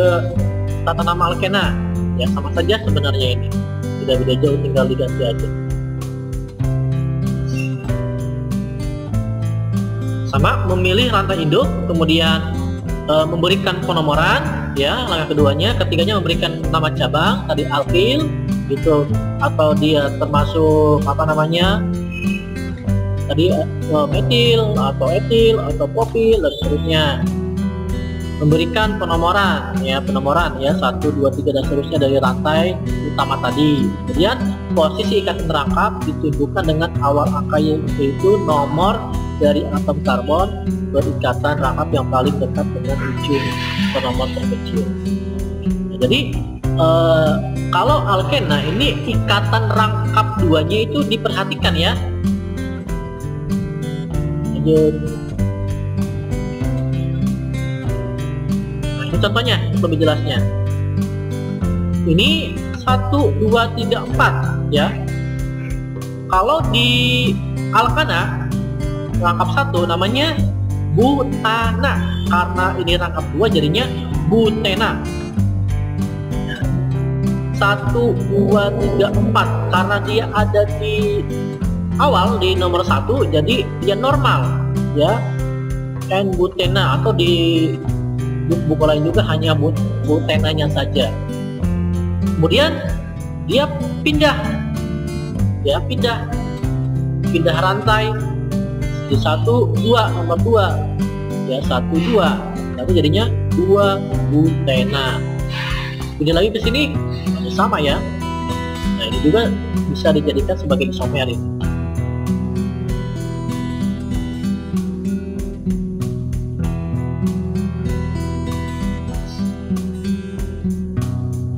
tata nama alkena. Ya sama saja sebenarnya ini. Tidak beda jauh, tinggal diganti aja. Sama, memilih rantai induk, kemudian memberikan penomoran ya, langkah keduanya. Ketiganya memberikan nama cabang, tadi alkil gitu, atau dia termasuk tadi metil atau etil atau propil dan seterusnya. Memberikan penomoran ya 1, 2, 3 dan seterusnya dari rantai utama tadi. Kemudian posisi ikatan rangkap ditunjukkan dengan awal angka, yaitu nomor dari atom karbon berikatan rangkap yang paling dekat dengan ujung penomor terkecil. Nah, jadi kalau alkena ini ikatan rangkap duanya itu diperhatikan ya. Lanjut. Nah, ini contohnya lebih jelasnya. Ini 1, 2, 3, 4 ya. Kalau di alkana rangkap 1 namanya butana, karena ini rangkap 2 jadinya butena. 1, 2, 3, 4 karena dia ada di awal di nomor 1 jadi dia normal ya, N butena, atau di buku lain juga hanya butenanya saja. Kemudian dia pindah rantai di 1, 2, nomor 2 ya, 1, 2, tapi jadinya 2 butena. Pindah lagi ke sini masih sama ya. Nah, ini juga bisa dijadikan sebagai isomer ini.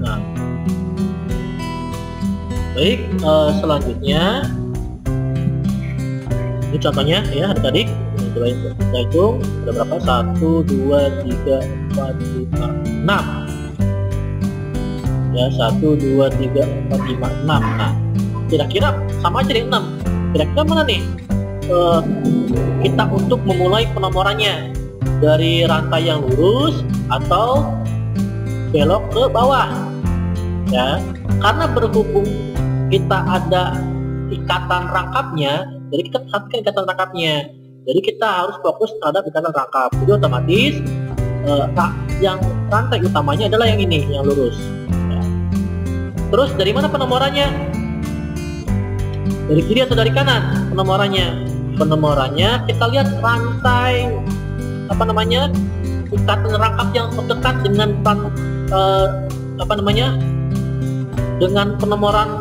Nah, baik, selanjutnya ini contohnya ya adik-adik. Kita hitung ada berapa? 1, 2, 3, 4, 5, 6 ya. 1, 2, 3, 4, 5, 6. Nah, kira-kira sama aja dengan 6. Kira-kira mana nih kita untuk memulai penomorannya, dari rantai yang lurus atau belok ke bawah ya. Karena berhubung kita ada ikatan rangkapnya, jadi kita perhatikan ikatan rangkapnya. Jadi kita harus fokus terhadap ikatan rangkap. Jadi otomatis yang rantai utamanya adalah yang ini, yang lurus. Ya. Terus dari mana penomorannya? Dari kiri atau dari kanan penomorannya? Penomorannya kita lihat rantai ikatan rangkap yang terdekat dengan dengan penomoran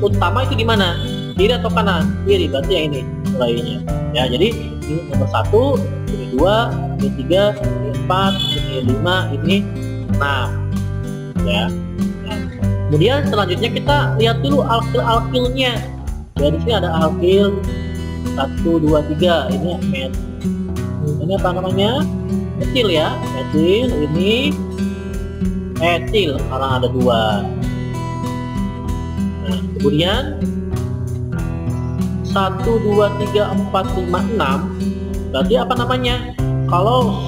utama itu di mana? Kiri atau kanan? Kiri, berarti yang ini mulainya. Ya, jadi ini nomor 1, ini 2, ini 3, ini 4, ini 5, ini 6. Ya. Nah, kemudian selanjutnya kita lihat dulu alkil-alkilnya. Ya, di sini ada alkil 1, 2, 3. Ini apa namanya? Metil ya. Metil, ini etil karena ada 2. Nah, kemudian 1, 2, 3, 4, 5, 6 berarti apa namanya? Kalau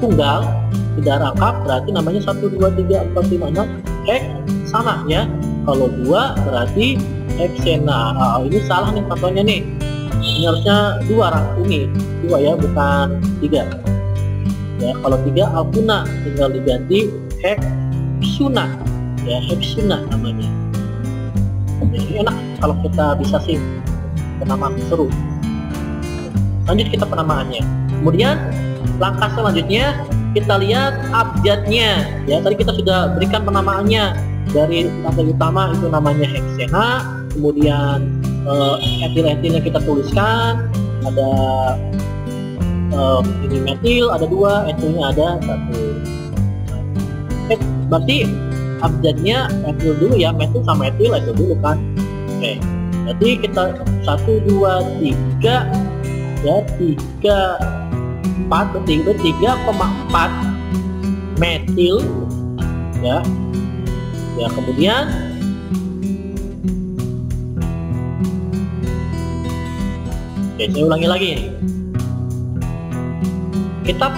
tunggal tidak rangkap berarti namanya 1, 2, 3, 4, 5, 6 heksana ya. Kalau 2 berarti heksena. Ini salah nih contohnya nih. Ini harusnya 2 ya, bukan 3. Ya, kalau 3 alpuna tinggal diganti heksuna. Ya, heksuna namanya. Ini enak kalau kita bisa sih penamaan seru. Lanjut kita penamaannya. Kemudian langkah selanjutnya kita lihat abjadnya. Ya, tadi kita sudah berikan penamaannya. Dari lantai utama itu namanya heksena. Kemudian etil-etilnya kita tuliskan. Ada ini metil ada 2, etilnya ada 1. Berarti abjadnya etil dulu ya, metil sama etil dulu kan. Oke, berarti kita 1, 2, 3 ya, 3, 4, 3,4 metil ya. Ya, kemudian oke, saya ulangi lagi nih. Kita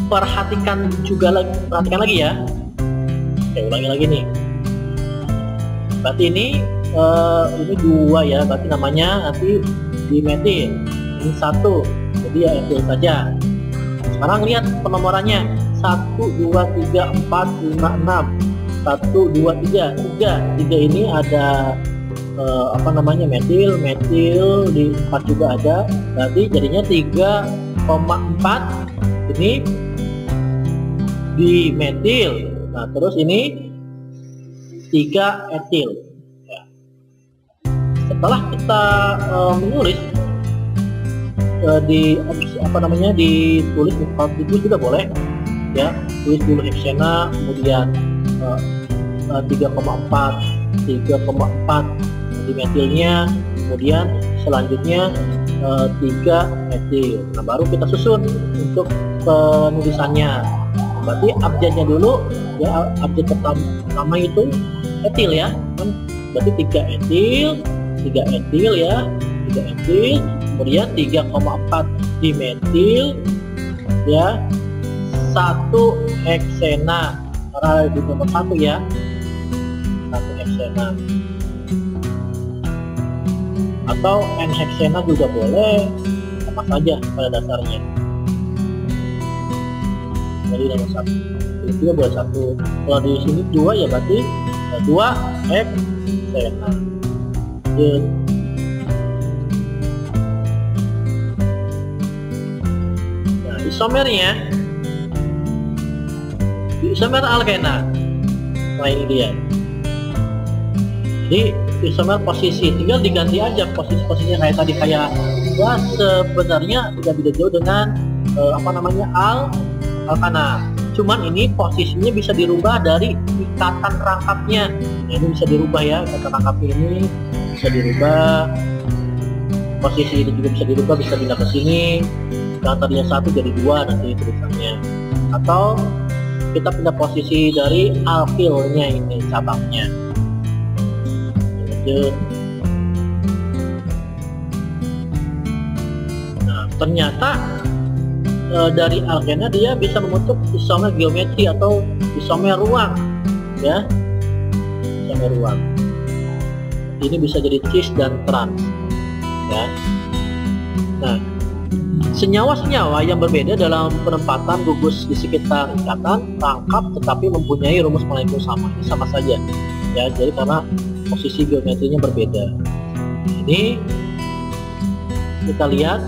perhatikan lagi ya. Saya ulangi lagi nih. Berarti ini 2 ya, berarti namanya nanti dimetil. Ini 1, jadi ya etil saja. Sekarang lihat penomorannya 1, 2, 3, 4, 5, 6. 1, 2, 3. 3 ini ada metil di 4 juga ada. Berarti jadinya 3,4 ini dimetil. Nah, terus ini 3 etil. Ya. Setelah kita menulis ditulis juga boleh. Ya, tulis dulu heksena, kemudian 3,4 dimetilnya, kemudian selanjutnya 3 etil. Nah, baru kita susun untuk penulisannya. Berarti abjadnya dulu ya, abjad pertama itu etil ya kan, berarti 3 etil ya, 3 etil, kemudian 3,4 dimetil ya, 1 heksena karena di nomor 1 ya, 1 heksena atau N heksena juga boleh, sama saja pada dasarnya. Jadi nomor 1 itu juga boleh 1. Kalau di sini 2 ya, berarti 2 heksena. Nah, isomernya, isomer alkena. Nah, ini dia. Jadi isomer posisi tinggal diganti aja posisinya kayak tadi, kayak ya sebenarnya tidak beda jauh dengan alkana. Cuman ini posisinya bisa dirubah dari ikatan rangkapnya. Nah, ini bisa dirubah ya, ikatan rangkapnya ini bisa dirubah. Posisi ini juga bisa dirubah, bisa pindah ke sini. Yang tadinya 1 jadi 2 nanti tulisannya. Atau kita pindah posisi dari alkilnya ini, cabangnya. Nah, ternyata dari alkena dia bisa membentuk isomer geometri atau isomer ruang ya, isomer ruang. Ini bisa jadi cis dan trans ya. Nah, senyawa-senyawa yang berbeda dalam penempatan gugus di sekitar ikatan rangkap tetapi mempunyai rumus molekul sama, ini sama saja ya, jadi karena posisi geometrinya berbeda. Ini kita lihat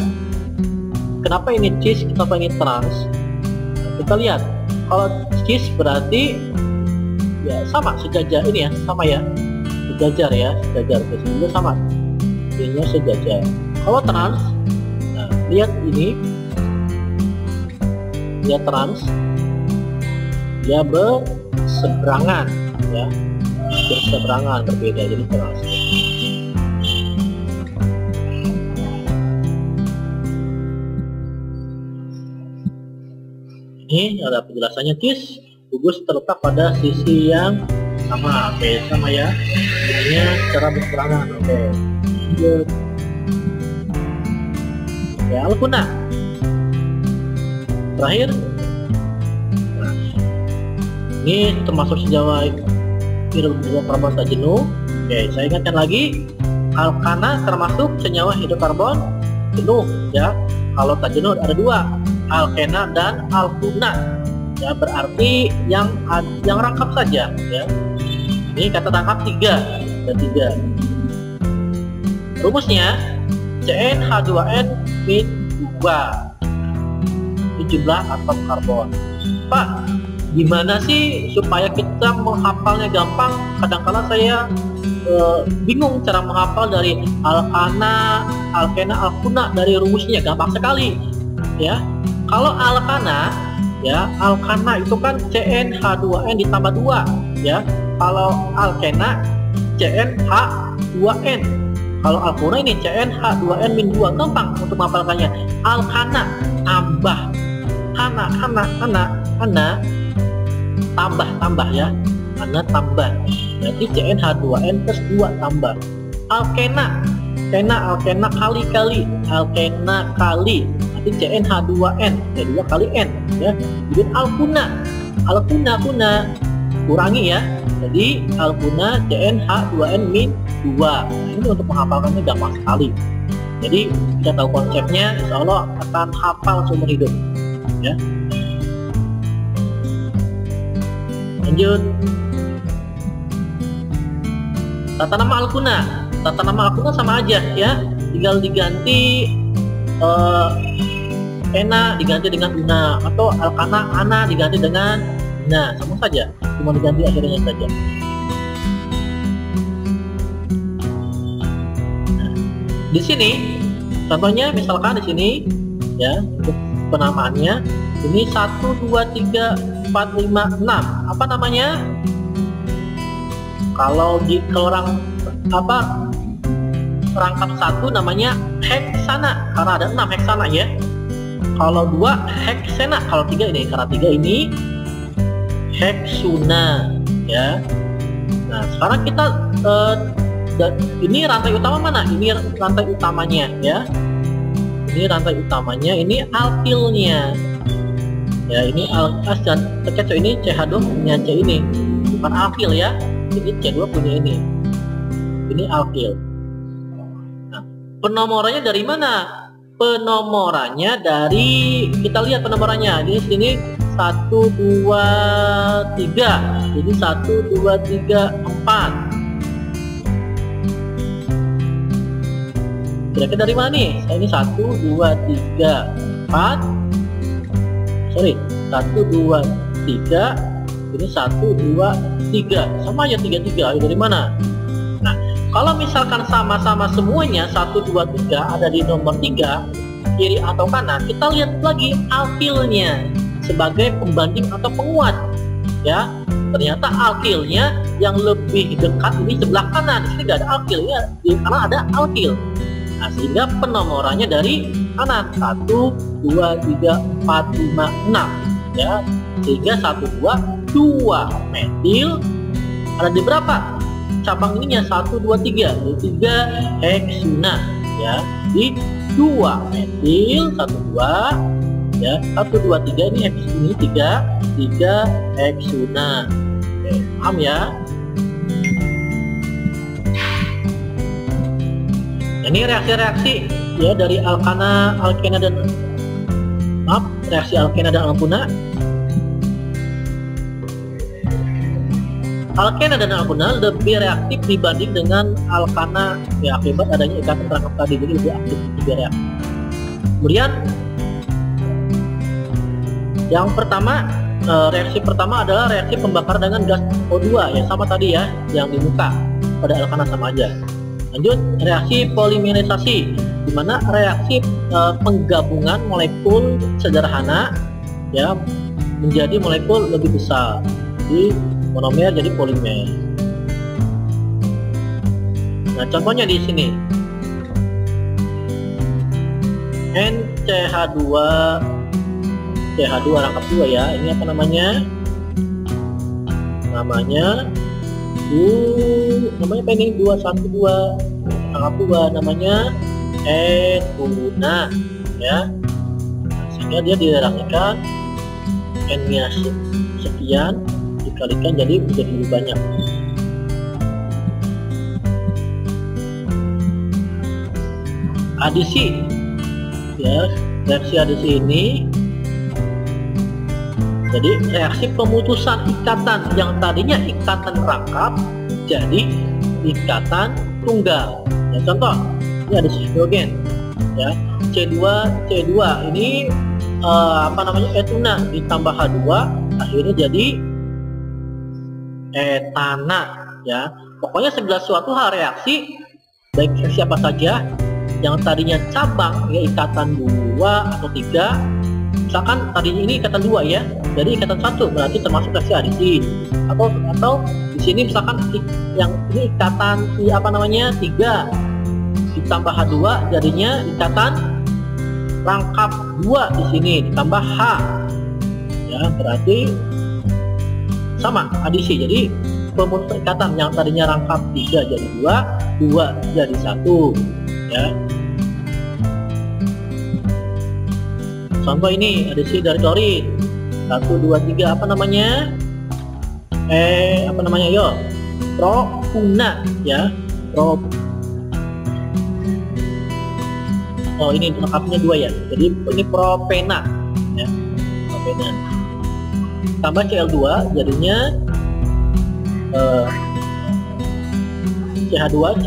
kenapa ini cis, kenapa ini trans? Nah, kita lihat, kalau cis berarti ya sama sejajar ini ya, sama ya, sejajar ya, sejajar sehingga sama, ini sejajar. Kalau trans, nah, lihat ini, lihat trans, dia berseberangan ya, berseberangan, berbeda, jadi trans. Ini ada penjelasannya, cis gugus terletak pada sisi yang sama. Oke, sama ya, ininya secara berseberangan. Oke, lanjut ya, alkuna terakhir. Nah, ini termasuk senyawa hidrokarbon tak jenuh. Oke, saya ingatkan lagi, alkana termasuk senyawa hidrokarbon jenuh ya. Kalau tak jenuh ada dua, alkena dan alkuna ya, berarti yang rangkap saja ya. Ini kata tangkap 3 dan 3. Rumusnya CnH2n-2. Ini jumlah atom karbon. Pak, gimana sih supaya kita menghafalnya gampang? Kadang-kadang saya bingung cara menghafal dari alkana, alkena, alkuna dari rumusnya. Gampang sekali ya. Kalau alkana ya, alkana itu kan CnH2n ditambah 2 ya. Kalau alkena CnH2n. Kalau alkuna ini CnH2n-2. Gampang untuk menghafalkannya. Alkana tambah ana tambah ya, ana tambah, berarti CnH2n plus 2 tambah. Alkena kali, alkena kali, berarti CnH2n ya, 2 kali n ya. Jadi alkuna kurangi ya, jadi alkuna CnH2n-2. Nah, ini untuk menghafalkannya gampang sekali. Jadi kita tahu konsepnya, insya Allah akan hafal seumur hidup ya. Lanjut, tata nama alkuna sama aja ya, tinggal diganti ena diganti dengan una, atau alkana ana diganti dengan na, sama saja, cuma diganti akhirnya saja. Nah, di sini contohnya misalkan di sini ya, untuk penamaannya ini 1 2 3 4 5 6, apa namanya? Kalau orang rangkap 1 namanya heksana karena ada 6 heksana ya. Kalau 2 heksena, kalau 3 ini, karena 3 ini heksuna ya. Nah, sekarang kita ini rantai utama mana? Ini rantai utamanya ya. Ini rantai utamanya, ini alkilnya ya, ini dan terkecoh ini CH2 punya C ini, bukan alkil ya, jadi C2 punya ini alkil. Nah, penomorannya dari mana? Penomorannya dari, kita lihat penomorannya di sini 1 2 3, jadi 1 2 3 4. Kira-kira dari mana nih? Ini 1 2 3 4. Sorry, 1 2 3. Ini 1 2 3. Sama aja 3 3. Dari mana? Nah, kalau misalkan sama-sama semuanya 1 2 3 ada di nomor 3, kiri atau kanan, kita lihat lagi alkilnya sebagai pembanding atau penguat. Ya, ternyata alkilnya yang lebih dekat ini sebelah kanan. Di sini tidak ada alkil ya, karena ada alkil. Nah, sehingga penomorannya dari kanan 1 2 3 4 5 6 ya, sehingga 1 2 metil ada di berapa cabang ininya? 1 2 3, jadi 3 heksuna ya, di 2 metil 1 2 ya, 1 2 3 ini ini 3 heksuna. Oke, paham ya? Ini reaksi-reaksi ya dari alkana, alkena dan reaksi alkena dan alkuna. Alkena dan alkuna lebih reaktif dibanding dengan alkana ya, akibat adanya ikatan terangkap tadi, jadi lebih aktif, lebih reaktif. Kemudian Yang pertama, reaksi pertama adalah reaksi pembakaran dengan gas O2 ya, sama tadi ya yang di muka, pada alkana sama aja. Lanjut, reaksi polimerisasi, di mana reaksi penggabungan molekul sederhana ya menjadi molekul lebih besar, di monomer jadi polimer. Nah, contohnya di sini NCH2 CH2 rangkap 2 ya. Ini apa namanya? Namanya apa ini? 212 rangkap 2, namanya etuna ya. Sehingga dia direaksikan N-nya sekian dikalikan jadi lebih banyak. Adisi ya, reaksi adisi ini jadi reaksi pemutusan ikatan yang tadinya ikatan rangkap jadi ikatan tunggal. Ya, contoh ini ada hidrogen ya, C2 ini apa namanya, etuna ditambah H2 akhirnya jadi etana ya. Pokoknya segala suatu hal reaksi, baik reaksi apa saja yang tadinya cabang ya, ikatan 2 atau 3, misalkan tadinya ini ikatan 2 ya, jadi ikatan 1 berarti termasuk reaksi adisi, atau di sini misalkan yang ini ikatan apa namanya 3 ditambah H2 jadinya ikatan rangkap 2, di sini ditambah H ya, berarti sama adisi. Jadi pemutusan ikatan yang tadinya rangkap 3 jadi 2 jadi 1 ya. Contoh ini adisi dari klorin 1, 2, 3 apa namanya? Apa namanya? Yo, propuna ya. Oh, ini lengkapnya 2 ya. Jadi ini propena ya. Propena. Tambah Cl2 jadinya CH2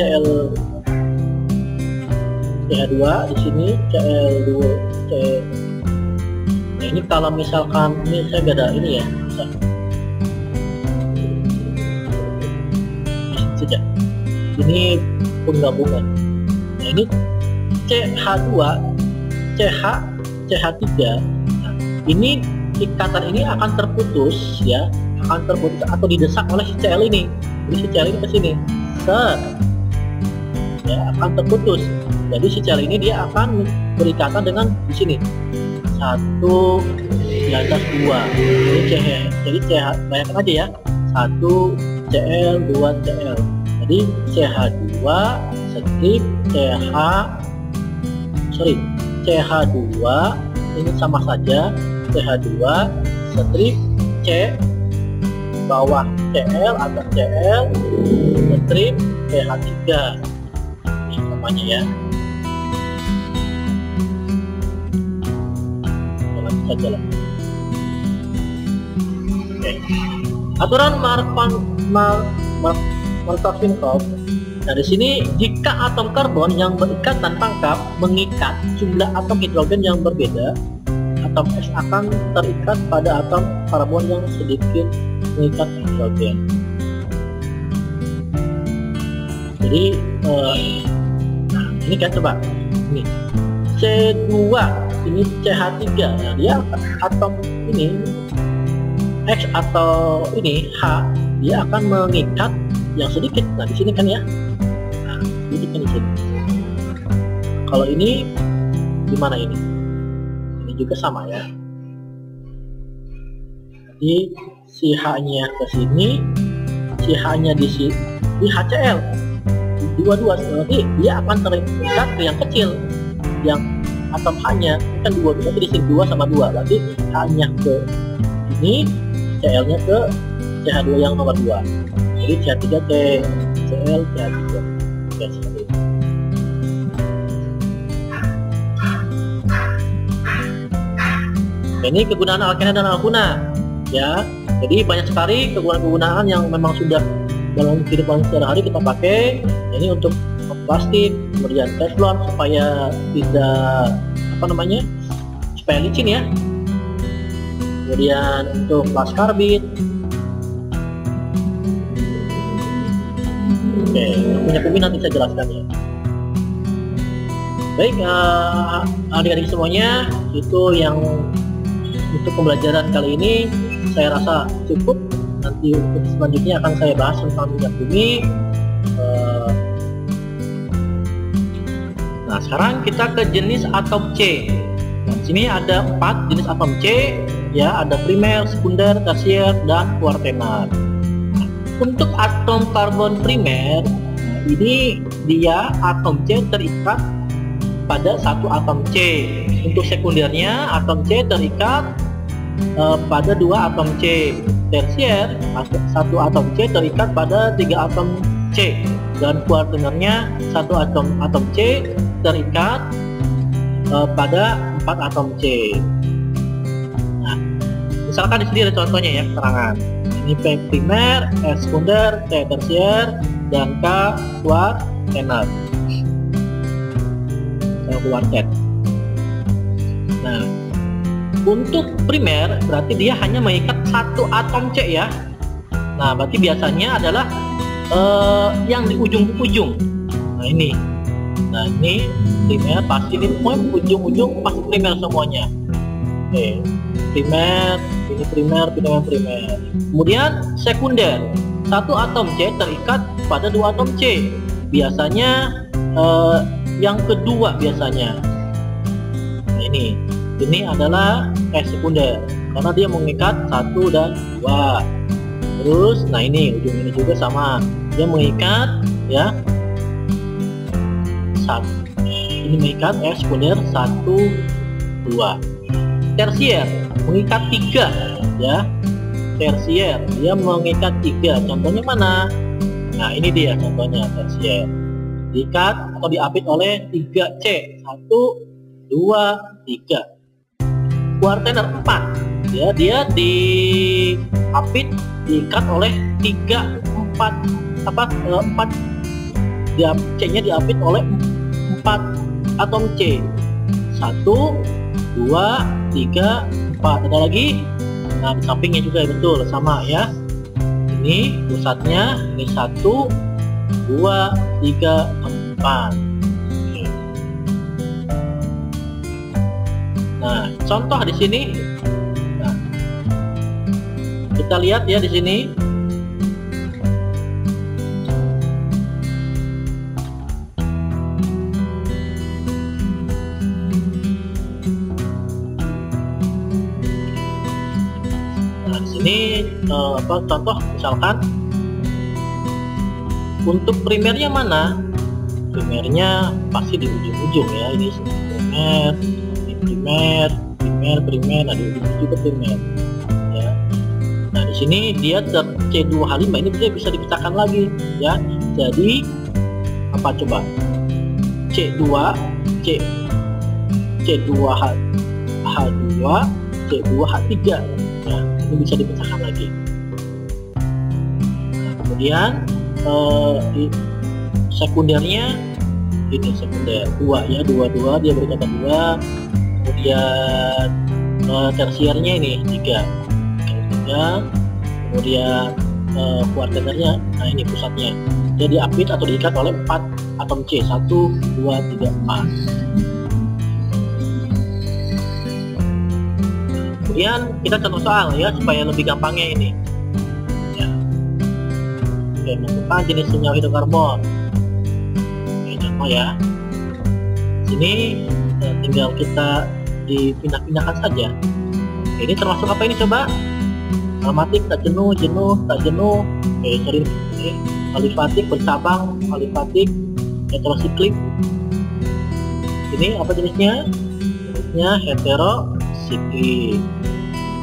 CH2 di sini Cl2 C. Nah, ini kalau misalkan ini saya beda ini ya, saja. Ini penggabungan. Nah, ini CH2 CH3. Nah, ini ikatan ini akan terputus ya, atau didesak oleh si Cl ini. Jadi si Cl ini ke sini, ya akan terputus. Jadi si Cl ini dia akan berikatan dengan di sini 1 di atas 2. Ini CH. Jadi CH bayangkan aja ya, 1 Cl 2 Cl. Jadi CH2 strip CH2 ini sama saja, CH2 strip C bawah Cl atas Cl strip CH3. Ini namanya ya. Saja lah. Oke. Aturan Markov. Nah, di sini jika atom karbon yang berikatan pangkap mengikat jumlah atom hidrogen yang berbeda, atom S akan terikat pada atom karbon yang sedikit mengikat hidrogen. Jadi ini kan coba ini C2 ini CH3, nah, dia atom ini X atau ini H dia akan mengikat yang sedikit. Nah, di sini kan ya, nah, ini kan di sini. Kalau ini gimana ini? Ini juga sama ya. Jadi si H-nya ke sini, si H-nya di sini, di HCl dua-dua, nanti dia akan terikat ke yang kecil, yang atom H-nya kan 2, berarti di sini 2 sama 2, berarti H-nya ke ini, Cl-nya ke CH2 yang nomor 2. Jadi CH3 Cl CH3. Oke, seperti itu. Ini kegunaan alkena dan alkuna ya. Jadi banyak sekali kegunaan-kegunaan yang memang sudah dalam kehidupan sehari-hari kita pakai. Ini untuk plastik, kemudian teflon supaya tidak supaya licin ya. Kemudian untuk plus karbit. Oke, yang punya Bumi nanti saya jelaskan ya. Baik, adik-adik semuanya, itu yang untuk pembelajaran kali ini saya rasa cukup. Nanti untuk selanjutnya akan saya bahas tentang minyak bumi. Nah, sekarang kita ke jenis atom C. Nah, di sini ada 4 jenis atom C, ya, ada primer, sekunder, tersier, dan kuartenar. Nah, untuk atom karbon primer, ini dia atom C terikat pada satu atom C. Untuk sekundernya, atom C terikat pada 2 atom C. Tersier, satu atom C terikat pada 3 atom C. Dan kuartenernya, satu atom C terikat pada 4 atom C. Nah, misalkan di sini ada contohnya ya, keterangan. Ini P primer, S sekunder, T tersier, dan K kuartener. Kuartet. Nah, untuk primer berarti dia hanya mengikat satu atom C ya. Nah, berarti biasanya adalah yang di ujung-ujung. Nah, ini primer pasti di ujung-ujung pasti primer semuanya. Oke, primer, ini primer. Kemudian sekunder, satu atom C terikat pada 2 atom C. Biasanya yang kedua biasanya. Nah, ini adalah sekunder karena dia mengikat 1 dan 2. Terus, nah ini ujung ini juga sama, dia mengikat ya. Ini mengikat sekunder 1, 2. Tersier mengikat 3 ya. Tersier dia mengikat 3. Contohnya mana? Nah, ini dia contohnya tersier. Diikat atau diapit oleh 3 C. 1, 2, 3. Kuartener 4 ya, dia diapit, diikat oleh 3, 4 dia C-nya diapit oleh 4 atom C. 1, 2, 3, 4. Ada lagi. Nah, di sampingnya juga betul sama ya. Ini pusatnya, ini 1, 2, 3, 4. Nah, contoh di sini. Nah, kita lihat ya di sini. Nah, di sini contoh misalkan untuk primernya mana? Primernya pasti di ujung-ujung ya. Ini primer, nah di ujung juga primer. Ya. Nah, di sini dia C2H5 ini bisa dipecahkan lagi ya. Jadi apa coba? C2H2, C2H3 ya. Ini bisa dipecahkan lagi. Nah, kemudian sekundernya ini sekunder 2 ya, 2 dia berkata 2. Kemudian tersiernya ini 3. Kemudian kuartenernya, nah ini pusatnya dia diapit atau diikat oleh 4 atom C. 1, 2, 3, 4. Kemudian kita contoh soal ya supaya lebih gampangnya ini ya. Oke, menentukan jenis senyawa hidrokarbon. Oke, contoh ya. Sini tinggal kita dipindah-pindahkan saja. Ini termasuk apa ini coba? Aromatik, tak jenuh, tak jenuh. Alifatik, bercabang, alifatik, heterosiklik. Ini apa jenisnya? Jenisnya heterosiklik.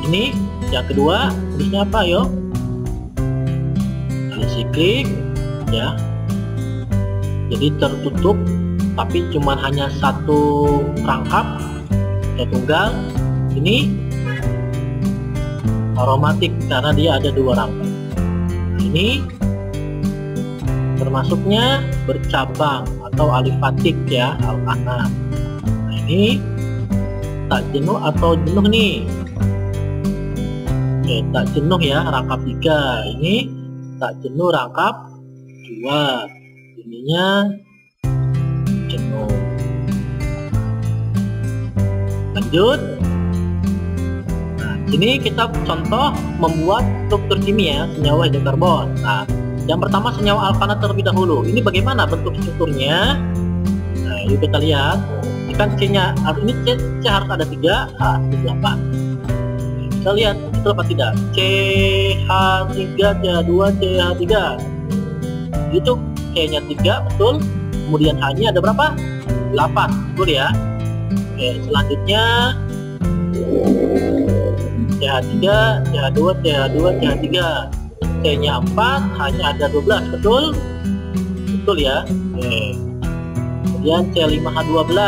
Ini yang kedua, jenisnya apa yo? Alisiklik ya. Jadi tertutup tapi cuma hanya satu rangkap atau tunggal. Ini aromatik karena dia ada 2 rangkap. Ini termasuknya bercabang atau alifatik ya, alkana. Nah, ini tak jenuh atau jenuh nih. Tak jenuh ya, rangkap 3. Ini tak jenuh rangkap 2. Ininya jenuh. Lanjut. Nah, sini kita contoh membuat struktur kimia senyawa hidrokarbon. Nah, yang pertama senyawa alkana terlebih dahulu. Ini bagaimana bentuk strukturnya? Nah, yuk kita lihat. Ini kan C-nya, ini C harus ada 3, H 8. Kita lihat betul apa tidak? CH3, CH2, CH3. Itu C-nya 3, betul. Kemudian H-nya ada berapa? 8, betul ya. Oke, selanjutnya CH3, CH2, CH2, CH3. C-nya 4, H-nya ada 12, betul? Betul ya. Oke. Kemudian C5H12.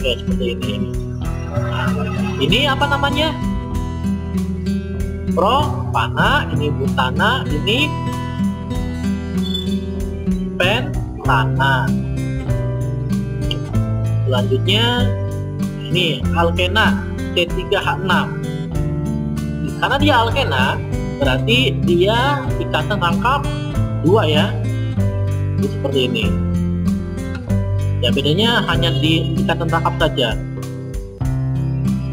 Oke, seperti ini. Ini apa namanya? Propana, ini butana, ini pentana. Selanjutnya ini alkena C3H6. Karena dia alkena, berarti dia ikatan rangkap 2 ya. Jadi seperti ini. Ya, bedanya hanya di ikatan rangkap saja.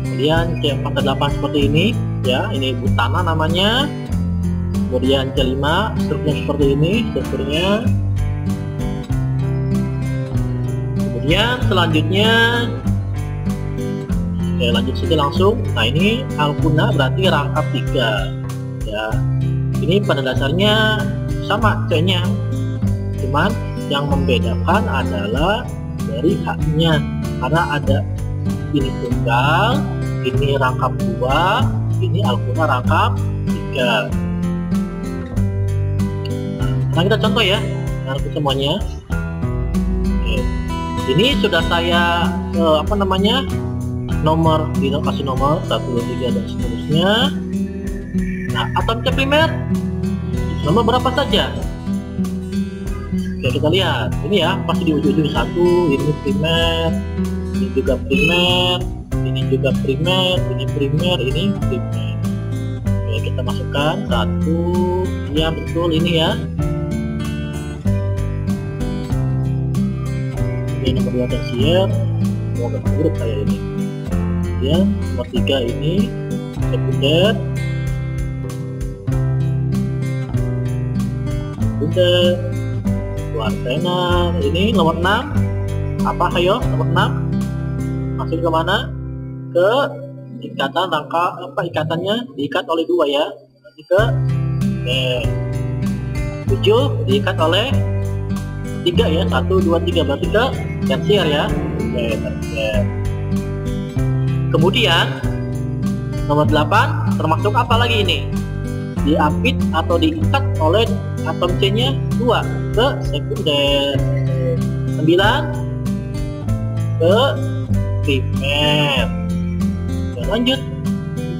Kemudian C4H8 seperti ini ya, ini butana namanya. Kemudian C5 strukturnya seperti ini strukturnya. Kemudian selanjutnya, oke, lanjut saja langsung. Nah, ini alkuna berarti rangkap 3 ya. Ini pada dasarnya sama C-nya, cuman yang membedakan adalah dari H-nya, karena ada ini tunggal, ini rangkap 2, ini alkuna rangkap 3. Nah, kita contoh ya, semuanya. Oke. Ini sudah saya nomor, kasih nomor 1, 2, 3 dan seterusnya. Nah, atom C primer nomor berapa saja? Oke, kita lihat. Ini ya, pasti di ujung-ujung 1, ini primer, ini juga primer, ini juga primer, ini primer, ini primer. Oke, kita masukkan 1, ya betul ini ya. Ini nomor 2 tersier, nomor grup saya ini. Kemudian nomor 3 ini sekunder, kuartenar. Ini nomor 6 apa? Ayo, nomor 6 masuk ke mana? Ke ikatan rangka, ikatannya diikat oleh 2 ya. Nanti ke 7 diikat oleh 3 ya, 1, 2, 3, berarti ke tersier ya. Tersier. Kemudian nomor 8 termasuk apa lagi ini? Diapit atau diikat oleh atom C-nya 2 ke sekunder. 9 ke primer. Dan lanjut,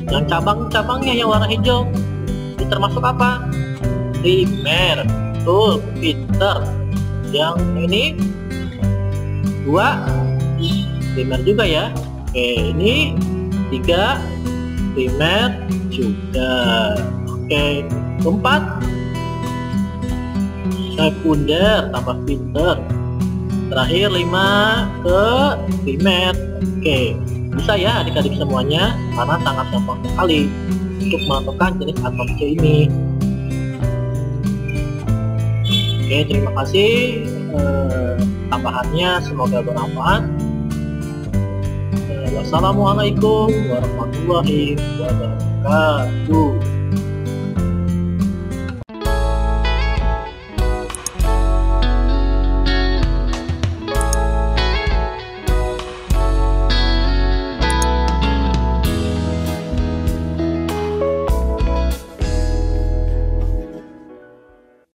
yang cabang-cabangnya yang warna hijau ini termasuk apa? Primer. Betul, Peter. Yang ini 2 primer juga ya. Oke, ini 3 primer juga. Oke, keempat sekunder tambah Peter. Terakhir 5 ke primer. Oke, bisa ya adik-adik semuanya, karena sangat gampang sekali untuk menentukan jenis atom C ini. Oke, terima kasih tambahannya, semoga bermanfaat. Wassalamualaikum warahmatullahi wabarakatuh.